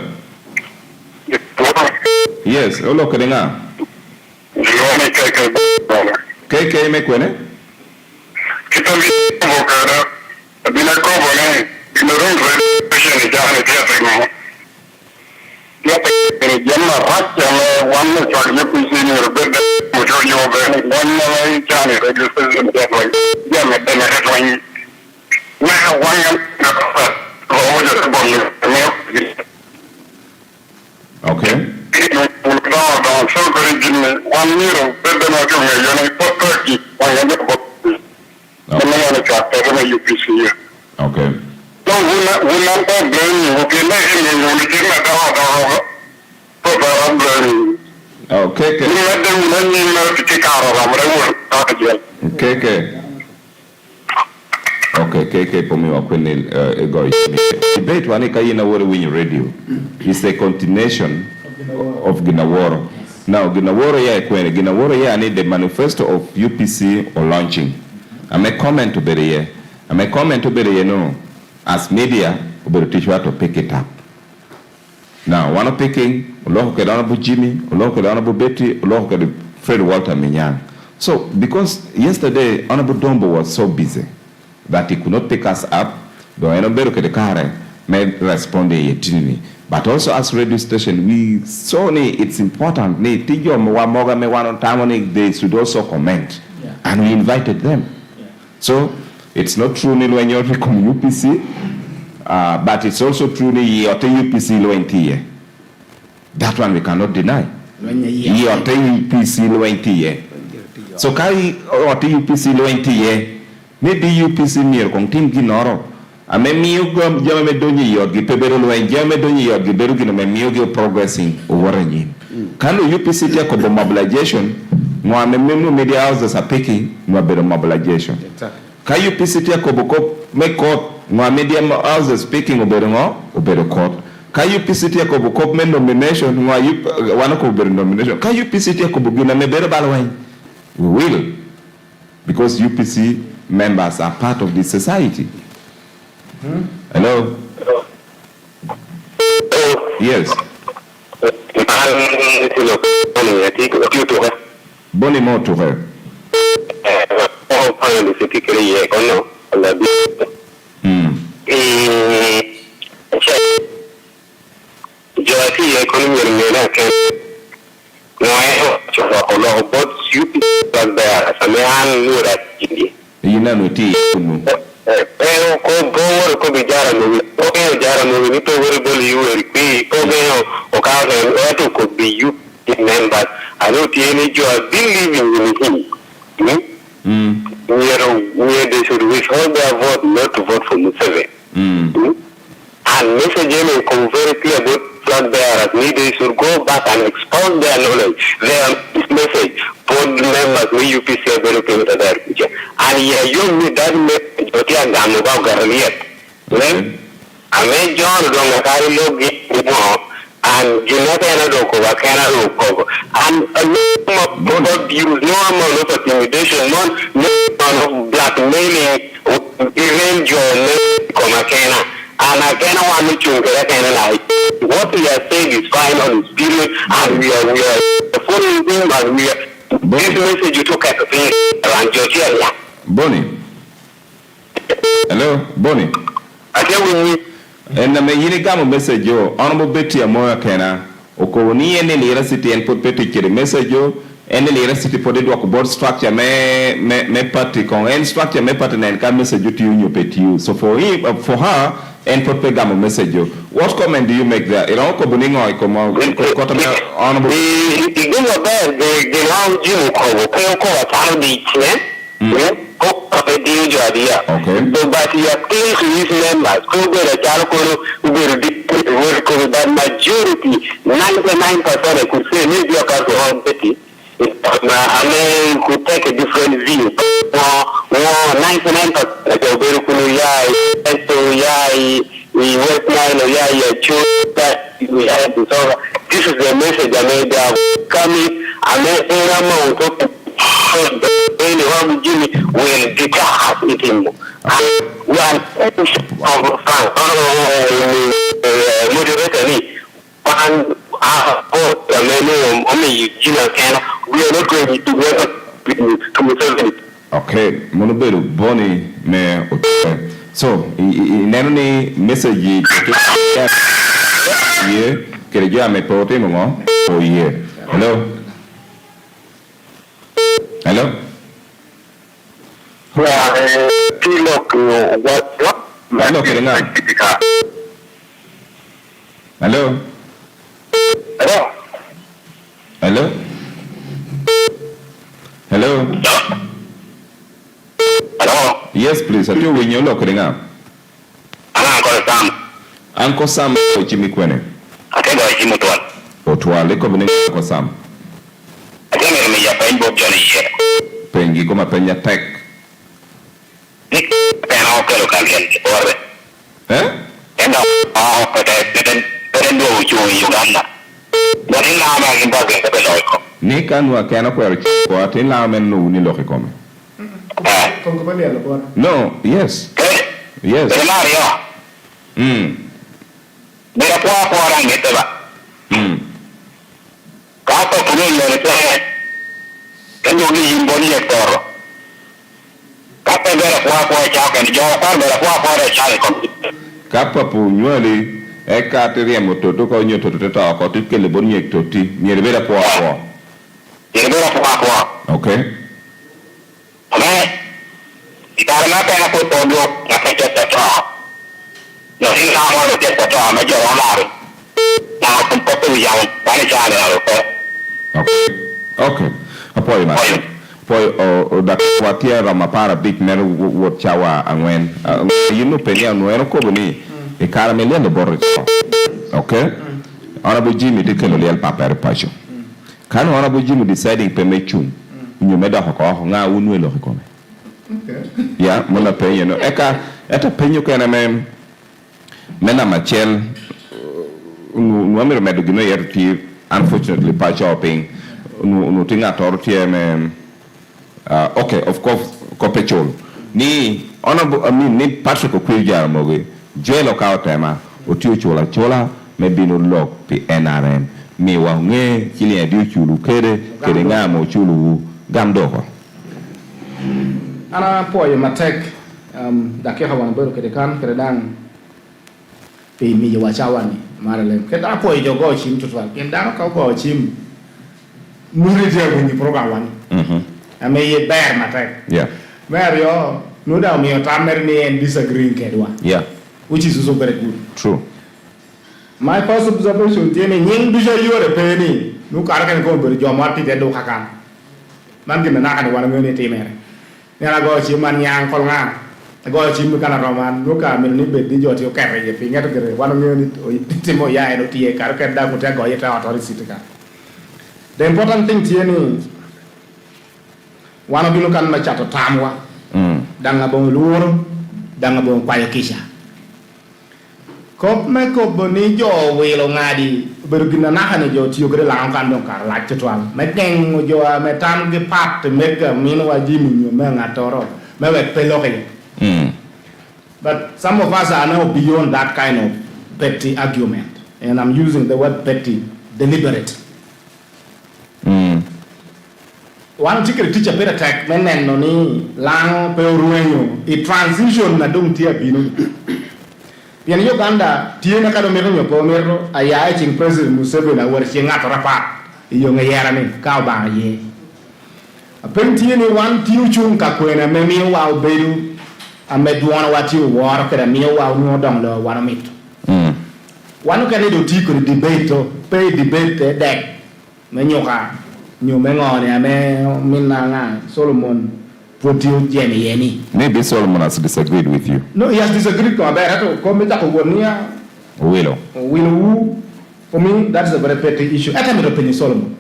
Yes, hello Kadinga. KK me kwene? Kita bocare. Bina ko bone. No ron presione già ne teatro. Ya pe jamma racha me wanne chakne pisini rubede mucho yo be wanne me chane registration teatro. Ya me tena retwani. Na wanne Okay. Okay. Okay, KK for me wakwenil ego. Debate wanika yina wore winyi radio. It's a continuation of Ginaworo. Now Ginaworo ya kwene. Ginaworo ya need the manifesto of UPC or launching. I may comment to be no. As media, we teach to pick it up. Now, one picking, Oloho Honorable Jimmy, Oloho Honorable Betty, Oloho Fred Walter Minyang. So, because yesterday Honorable Dombo was so busy that he could not pick us up, though I know may respond yetini. But also as radio station, we saw it's important. They should also comment. And we invited them. So it's not true when you're from UPC. But it's also true that UPC low NTA. That one we cannot deny. UPC low NTA. So kai UPC low NTA. Maybe UPC near Kongtin Ginoro. I may miugum Jame Doni Yogi, Pebero and Jame Doni Yogi, Berugin, and Miogi progressing over again. Can UPC take up mobilization? One the media houses are picking no better mobilization. Can UPC take up make court? One media houses speaking of better court. Can UPC take up nomination? One of better nomination. Can UPC take up Gina better balway? We will. Because UPC members are part of this society. Hello? Yes. Bonne mot to her. Pero ko bijara no jara no ni to very well you o ka to could be you members. I don't any you are believing in him. Where they should withhold their vote not to vote for Museveni. And message them come very clear about flag bearers. They should go back and expose their knowledge. Their message for the members of UPC are very clear to that. And you need that message. And John don't carry logi and you know and use no amount of intimidation, no amount of blackmailing, revenge your name, and I cannot want to what we are saying is fine on his period, and we are following him, and we are this message you took at the thing around Georgia. Bonnie. Hello, Bonnie. And the Mayinigamu message yo, Honorable Betty Amoya Kena, Okoni and the University and put Betty message yo, and the University put it board structure me party con and structure me party and can message you to you pet you. So for him for her and put Pegamo message yo. What comment do you make there? It all cobuning or honorable okay. So, but you are still to these members who get a Jalkoro, who get that majority, 99% I could say, maybe you can go on petty. I mean, could take a different view. 99% like a very cool yai, and so yai, we work nine or yai, that we have to solve. This is the message I made there. Coming, I made a amount of Jimmy will detach with him. One moderator, and we are not going to work with Museveni. Okay, Monobero, Bonnie, me. So, in any message, yeah, can you me put him on? Oh, yeah. Hello. Hello? Hello, Hello? Hello? Hello? Hello? Yes, please. I do when you're looking up. Uncle Sam, Jimmy Quenne. I think I Jimmy Twolo. Uncle Sam. I think I'm a painful Johnny here. Pengi come a penya tech. Eh? And now, but I didn't know you in Uganda. But in now I'm in the local. Nika no akana kwa kwa tena menu ni loke come. No, yes. Yes. There are Kapa punya ni saya, kan jogi imboni ekor. Kapa bera kuah cakap ni jawab bera kuah ada cakap. Kapa punya ni ekateria moto tu kau nyoto tu tak kau tu kele boni ek toti ni bera kuah. Ni bera kuah. Okay. Ame, kita nak apa nak foto nak kerja tak. No, si siamo alle tette tra me già mare. Ma un po' più vediamo, quale c'è Okay. Apoy ma. Poi da kwatiera mapara big mer wot chawa angwen. You penia no ko boni. E cara me le borre. Okay? Honorable Jimmy de kelo le papa repacho. Kan honorable Jimmy deciding pe mechun. Nyu meda ko nga unu elo ko me. Okay. Ya, mona pe you know. Eka eta penyo kana me mena machel no amero medo gino yerti unfortunately pacho ping no tinga torti me okay, of course kopechol ni honorable ni Patrick Okwijar moge jelo ka tema otio chola me bino lok pi NRM mi wa nge kili edi chulu kede nga mo chulu gamdo ko ana po yo matek da ke hawan bero kede kan kede dang pe mi yo wachawani marale ke da po yo go chim tutwal ken da ka go chim muri je ko ni program wani ame ye ber matek yeah ber yo no da mi tamer ni en disagree kedwa yeah which is also very good. True. My first observation tiene nying duja yore peni nu karakan ko ber jo marti de do kakan man gina na kan wana ngene timere ne la go chi man yang kol nga go chi mu kana roman nu ka mel ni be di jo ti o kere je pinga to gere wana ngene o timo ya eno tie karakan da ko ta go yeta authority ka. The important thing tiene wana binu kan ma chato tamwa danga bon luro danga bon kwayo kisha kop me ko boni jo welo ngadi bergina nakane jo tiyo gre la kan don kar la cetwal me teng jo me tam ge pat me ga min wa jimi nyo me ngatoro me we peloke but some of us are now beyond that kind of petty argument and I'm using the word petty deliberate one particular teacher better attack men no ni lang pe ruenyo I transition na dong tia bino Pian Uganda, Tiena Cadomero, Pomero, Aya, President Museveni, were seeing at Rapa, young Yarani, Kauba ye. A Pentini one Tiuchun Kakwena, Memio Wow Bedu, a Meduana what you walk at a meal while no down one meet. One can do tickle debate or pay debate the deck. Menyoka, New Mengon, Minanga, Solomon. Maybe Solomon has disagreed with you. No, he has disagreed with Willow. For me, that's a very petty issue. I can't opinion Solomon.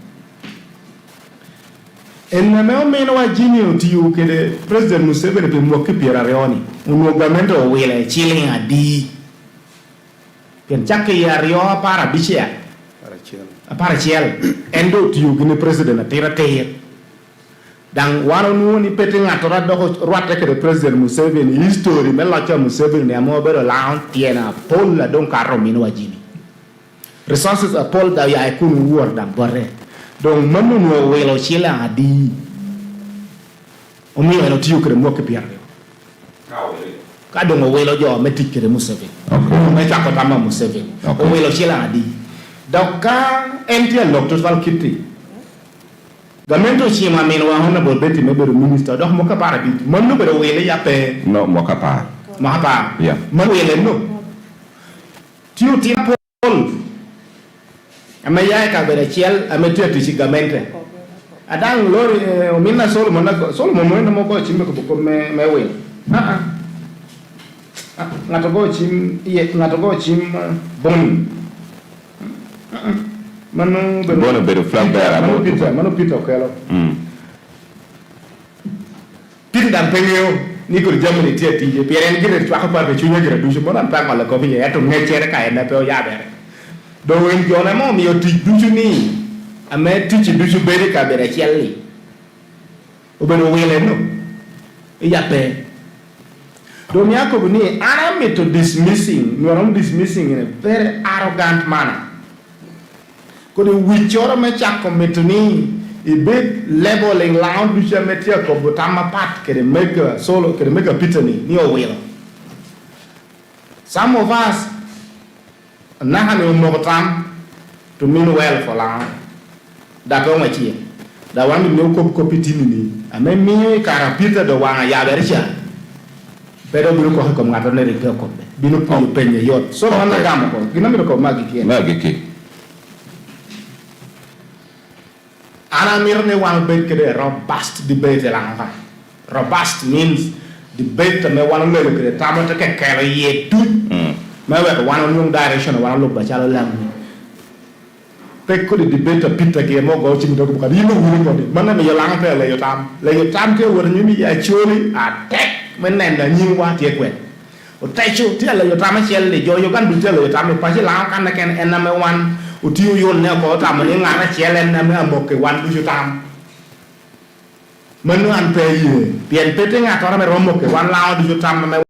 And the main way Jimmy to you, President Museveni, be more keep your Arioni. Government will chilling a D. Can Jackie Ario para Bichia. A parachiel. Endo to you, Guinea President, a Terra. Dan wano ni pete ngatora doko rwate ke President Museveni history melacha Museveni amo bero laun tiena pol la don karo mino wajini resources a pol da ya ikun war da borre don manu no welo chila adi omi eno tiu kre mo ke pierre ka don welo jo metik ke Museveni me ta ko tama Museveni o welo chila adi doka entia doctor val kiti Gamento chima meno wa hona bolbeti mebero minister doh moka para bit manu bero wele ya pe no moka pa yeah manu wele no tiu tia pol ama ya ka bere chiel ama tia ti gamente adang lori minna Solomon mo mo ko chimbe ko me wele ngato go chim bon Manu Bono bedo flag bearer. Manu Peter Kelo. Peter dan pengeo ni ko jamani tie tije pieren gire twa ko parbe chunya gire du mo nan tang mala ko bi ya to ngechere ka na pe ya bere. Do wen jona mo mi o ti du ni ame ti ci du bere ka bere chelli. O beno wele no. Ya pe. Do mi ako ni ana me to dismissing in a very arrogant manner. Kodi wichoro me chako metuni I big leveling loud bisha metia ko butama pat kede mega solo kede mega pitani ni o wela. Some of us nahani umotam to mean well for long. That o machie. Da wami no ko pitini ni. Ame mi karapita do wanga ya berisha. pero biro ko ko ngato ne ri ko bino penye yot so mana gamo ko gina mi ko magi ki ana mirne wan bet ke robust debate la nga robust means debate me wan le ke tamata ke kere ye tu me we wan yung direction wan lo ba chala lam pe ko di debate pita ke mo go ci mi do ko ka yimo wuri ko di man na me yala nga le yo tam ke wor mi ya choli a tek men nen na nyim wa tie kwen o tai chu tie le yo tam chel le yo kan du tie le yo tam pa ci la kan na ken en na me wan o tiu yon ne ko tam ni nga na chel en na me mo ke wan du tam men an pe yi pien pe te nga to na me ro mo ke wan la du tam me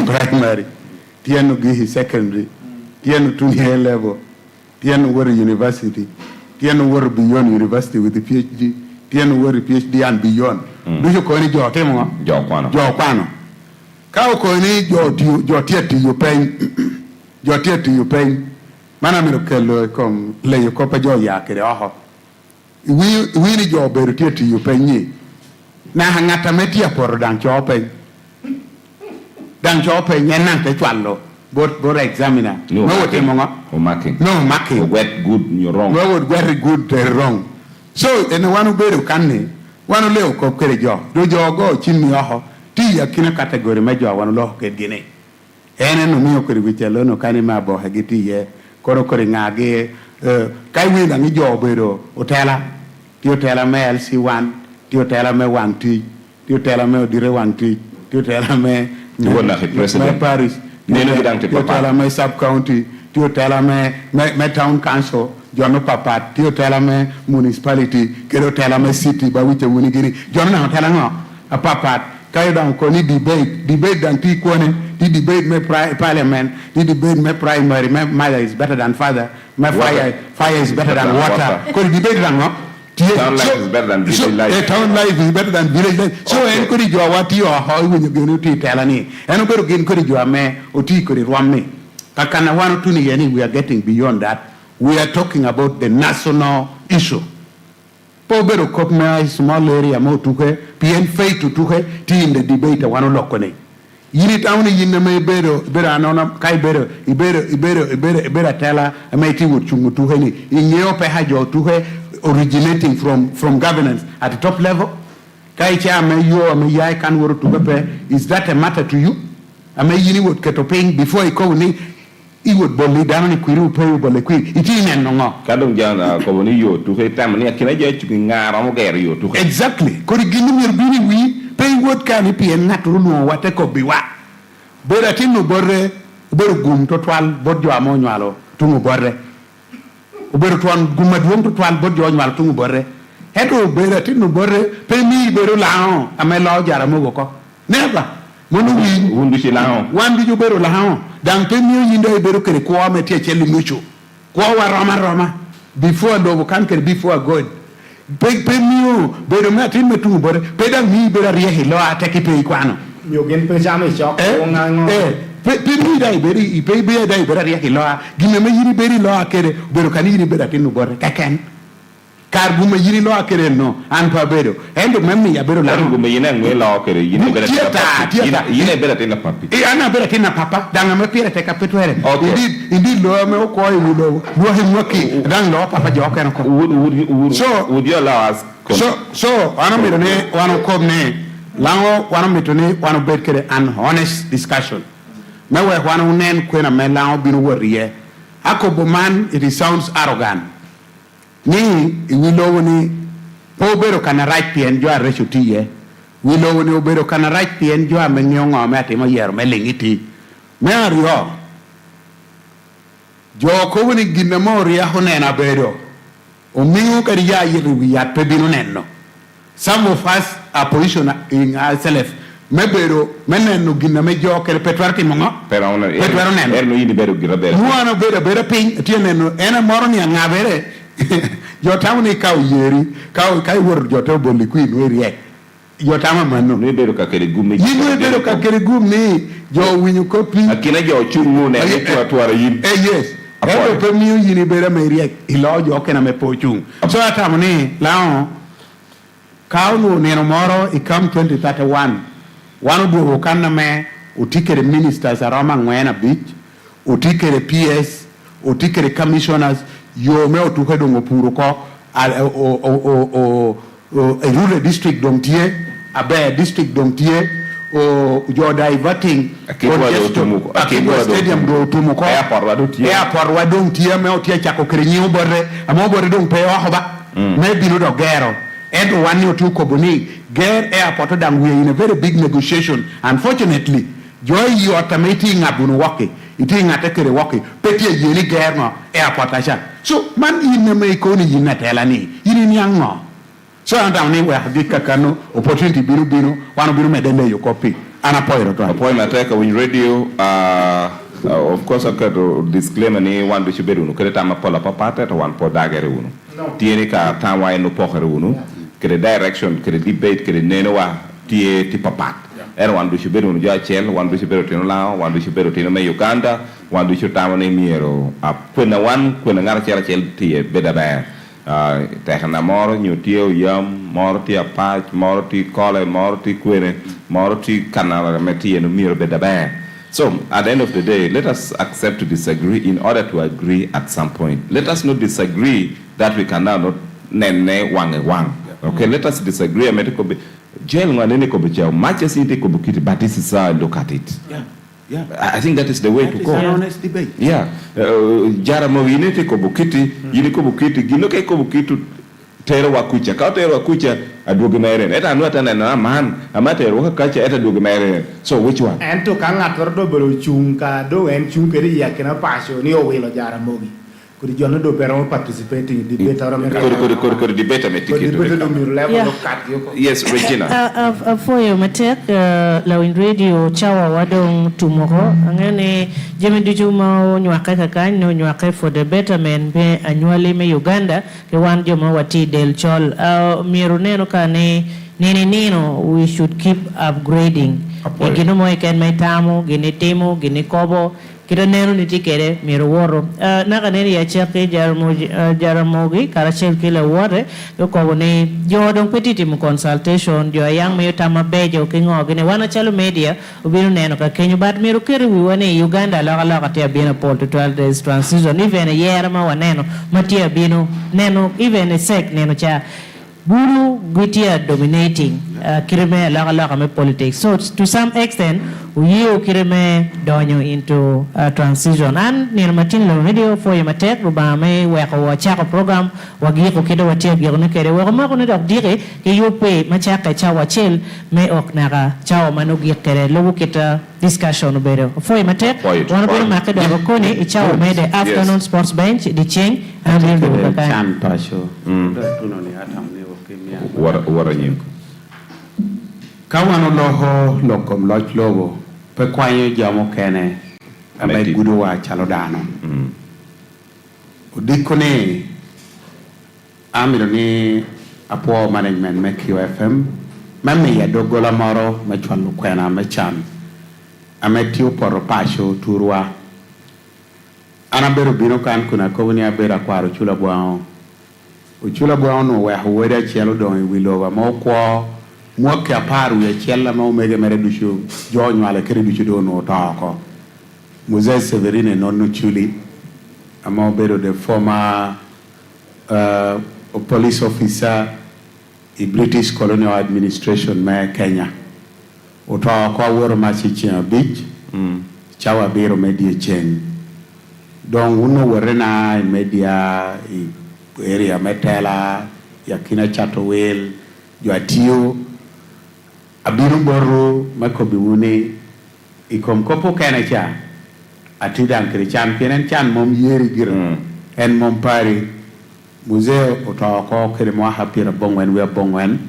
primary, tienu gihi secondary, tienu tunie level, tienu were university, tienu were beyond university with the PhD, tienu were PhD and beyond. Do you call it your temo? Jo kwano. Kao ko ni jo tieti you pay, jo tieti you pay. Mana mi kelo kom le yo ko pa jo ya kere oho. We ni jo beru tieti you pay ni. Na hangata metia por dan cho pay. Dan cho pay nyen te twallo. Bot examiner. No what monga? O marking. No marking. O wet good you wrong. No what very good wrong. So ene wanu beru kanni. Wanu leo ko kere jo. Do jo go chini oho. Ti ya kina category mejo wanu lo ke gine. Ene no miyo kere wichelo no kani mabo hagiti ye. Koro ngage kai wi na jo beru otela. Ti otela me LC1. Ti otela me 1 ti. Ti otela me dire 1 ti. Ti otela me president Paris. Ti otela me sub county. Ti otela me town council. Jono papa. Ti otela me municipality. Kero otela me city ba wiche wuni gini. Jono na otela no a papa. Kai dan ko ni debate dan ti kone. Ti debate me parliament. Ti debate me primary. Me mother is better than father. Me fire is better than water. Ko debate dan no. Town life is better than village life. Town life is better than village life. So en ko di jo wati o ho when you go to tell ni. En ko gen ko di jo me o ti ko di rwame. Kakana wanu tuni yani we are getting beyond that. We are talking about the national issue. Po bero kop me small area mo tuke pien fei to tuke ti in the debate wanu lokone. Yini tawni yinne me bero anona kai bero ibero tela me ti wo chungu tuke ni. Inyo pe hajo tuke originating from governance at the top level. Kai cha me yo me yai kan woro to pepe. Is that a matter to you? Ame yini would keto paying before he call ni he would bolly down ni kwiru pay bolle kwi. Iti nen no. Kadong jana ko ni yo to he tam ni akina je chuki ngara mo ger yo to. Exactly. Ko di gini mer bini wi pay would kan pi en natru no wate ko biwa. Bera tinu borre beru gum to twal bodjo amonyo alo tungu borre. Beru tuan gumma duom to twal bodjo nyal tungu borre. Heto bera tinu borre pe mi beru lao ame lao jara mo ko. Never. Monu wi wundu ci lao. Wandi ju beru lao. Dan pe mi yindo beru kere ko amete cheli mucho. Ko wa roma before do kan kere before God. Pe mi beru matin me tungu borre. Pe dan mi beru riehi lo ateki pe kwano. Yo gen pe chame chok ko ngango. Pe mi dai beri pe be dai beri ya kiloa gime me yiri beri loa kere beru kan yiri beri tinu borre kaken kar guma yini lo akere no an pa bedo endo memmi ya bedo la guma yini ngwe lo akere yini bela yini bela tena papi e ana bela tena papa danga me pire te kapetwere indi lo me ko e wulo wo he moki dan lo papa jo ken ko would you allow us so ana mi ne wano ko ne lango wano mi to ne wano bet kere an honest discussion me we wano nen kwena me lango binu woriye akobo man it sounds arrogant ni wilo ni po bero kana right pien jo aresho tiye wilo ni obero kana right pien jo amenyo ngome atimo yero me lingiti me ario jo ko ni ginna mori ya honena bedo o mingu kari ya yiri ya pebino nenno some of us are position in ourselves me bero meneno ginna me jo kere petwarti mongo pero ona erno yindi bero gira bero nuano bero pin tieneno ena moro ni ngabere jotawni kaw yeri kaw kay wor jotaw bolli kuin weri jotama manno ne bero ka kere gummi yini bero ka kere gummi jo winyu kopi akina jo chungu ne twara yin yes ero pe miu yini bero meri ilo jo kena me pochung so atamni lao kaw no neno moro ikam 2031 wanu do kanna me utikere ministers aroma ngwena beach utikere PS utikere commissioners yo me otuke dongo puro ko a rural district dong tie abe district dong tie o jo diverting akibwa stadium do tumuko airport wa dong tie me otie chako krenyu borre amo borre dong pe wa hoba me binu do gero edo wani otu ko boni ger airport dang we in a very big negotiation unfortunately joy you automating abunu wake iti ngate kere wake peti yeni ger no airport acha so man in me ko ni yina tela ni yini ni ango so anda ni we hadika kanu opportunity binu wanu binu medele yo copy ana poiro to appointment take when radio of course aka disclaimer ni wandu chiberu no kere tama pola papata to wan po dagere uno tieni ka tanwa no pokere uno kere direction kere debate kere neno wa tie ti papat era wandu chiberu no jachel wandu chiberu tino la wandu chiberu tino me Uganda wandu chutama ne miero apena wan kwena ngara chel tie bedaber tehna moro nyutio yam moro ti apach moro ti kole moro ti kwene moro ti kanala metie no miero bedaber. So at the end of the day, let us accept to disagree in order to agree at some point. Let us not disagree that we can now not nene wang. Okay, let us disagree. Jail nganene ko bechao matches inte ko bukiti, but this is how I look at it. Yeah. I think that is the way to go. It's an honest debate. Yeah. Jara mawinete ko bukiti, yini ko bukiti, gino kay ko bukitu tero wakucha. Ka tero wakucha aduoge meren. Eta anu ata na man, amate ro kacha eta aduoge meren. So which one? Ento kanga tordo belo chunka do en chunkeri ya kena passion ni owelo jara mogi. Kuri jono do pero participating in debate ora me. Kuri debate me ticket. Debate do mir level of cut yoko. Yes, Regina. For you matek la in radio chawa wadong tumoro angene jemi dijuma nywaka kaka nywaka for the betterment be annually me Uganda ke wan joma wati del chol miru neno kane nino we should keep upgrading. Gino mo iken mai tamu gini temu gini kobo kita nero ni tikere miro woro naka neri ya chake jaramogi karachel kile wore yo ko ne jo don petiti mu consultation jo yang me tama bejo kingo gine wana chalo media ubino neno ka kenyu bat miro kere wi wane Uganda la tia bino pol to 12 days transition even a year ma waneno matia bino neno even a sec neno cha Bulu Gutia dominating Kirime Laka me politics. So to some extent, you Kirime donyo into transition. And near Martin Lo video for your matek, Rubame, where a chako program, Wagiko Kido Watia Gionekere, where a magonet of dire, you pay Machaka Chawa Chill, may Oknara, Chawa Manugi Kere, Lobukita discussion better. For your matek, one of the market of Okoni, Chawa made the afternoon sports bench, the chain, and the Chan Pasho. Waranyim. Kawano loho lokom loch logo pe kwayo jamo kene abe gudo wa chalodano. Udikone amiro ni apo management me QFM mame ya dogola moro me chwalu kwena me chan ametio poro pasho turwa anabero bino kan kuna kowni abera kwaro chula bwao uchula bono we haweda chelo don we lova mo kwa mo ka paru ya chella mo mege mere dushu jonyo ala kere dushu do no tako Moses Severine nonu chuli amo bedo the former police officer in British colonial administration me Kenya utako woro machichia beach chawa biro media chain don uno werena media area metela yakina chatowel joatio abiru boru makobi wune ikomkopo kana cha atidan krichan penen chan mom yeri gir en mom pari museo utako kere mo hapira bongwen we bongwen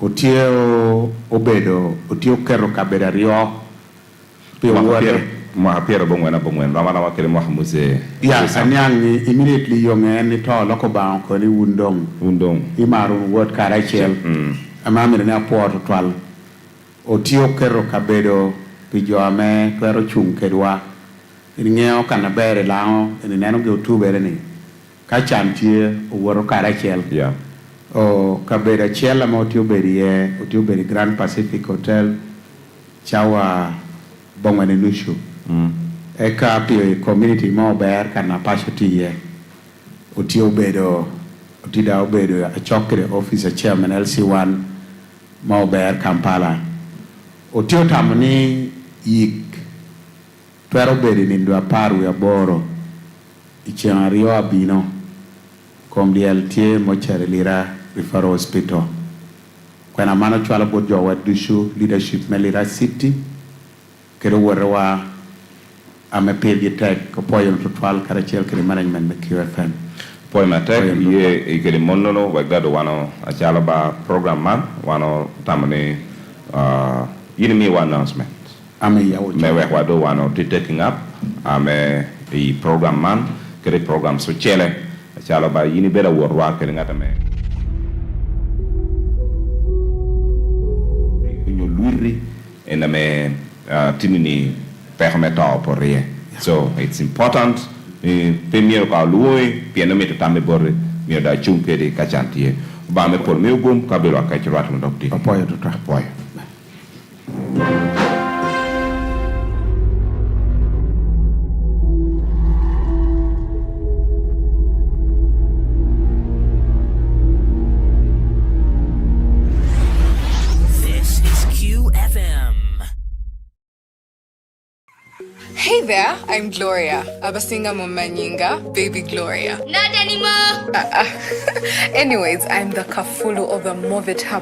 otio obedo otio kero kabeda rio mo hapira bongwen rama kere mo museo ya sanyang immediately yongen to loko ba ko ni wundong imaru word karachel amamire na port twal otio kero kabedo pijo ame twero chung kedwa ngeo kana bere lao ni neno go tubere ni ka chantie woro karachel o kabeda chela mo otio beri Grand Pacific Hotel chawa bongwane nushu eka pio community mo ber kana pasho tiye otio bedo a chokre officer chairman LC1 mo ber Kampala otio tamni yik twero bedi ni ndo paru ya boro ichiario abino komdiel tie mochare lira referral hospital kwena mano chwala bod jowa dushu leadership melira city kero warwa ame pedi tek ko poyon to twal karachel kere management me QFM poy matek ye ikere monnono wagado wano achala ba program man wano tamane yini one announcement ame yawo me wado wano to taking up ame the program man kere program so chele achala ba yini bela worwa kere ngata me ñu lurri en me tinini permettre pour rien so it's important premier ka luoy piano meto tambe borre mi da chunke de kachantie ba me por me gum kabelo ka chirwat mo dokti apoyo to apoyo Hey there, I'm Gloria. Abasinga Momanyinga, baby Gloria. Not anymore. Anyways, I'm the kafulu of the Movit Hub.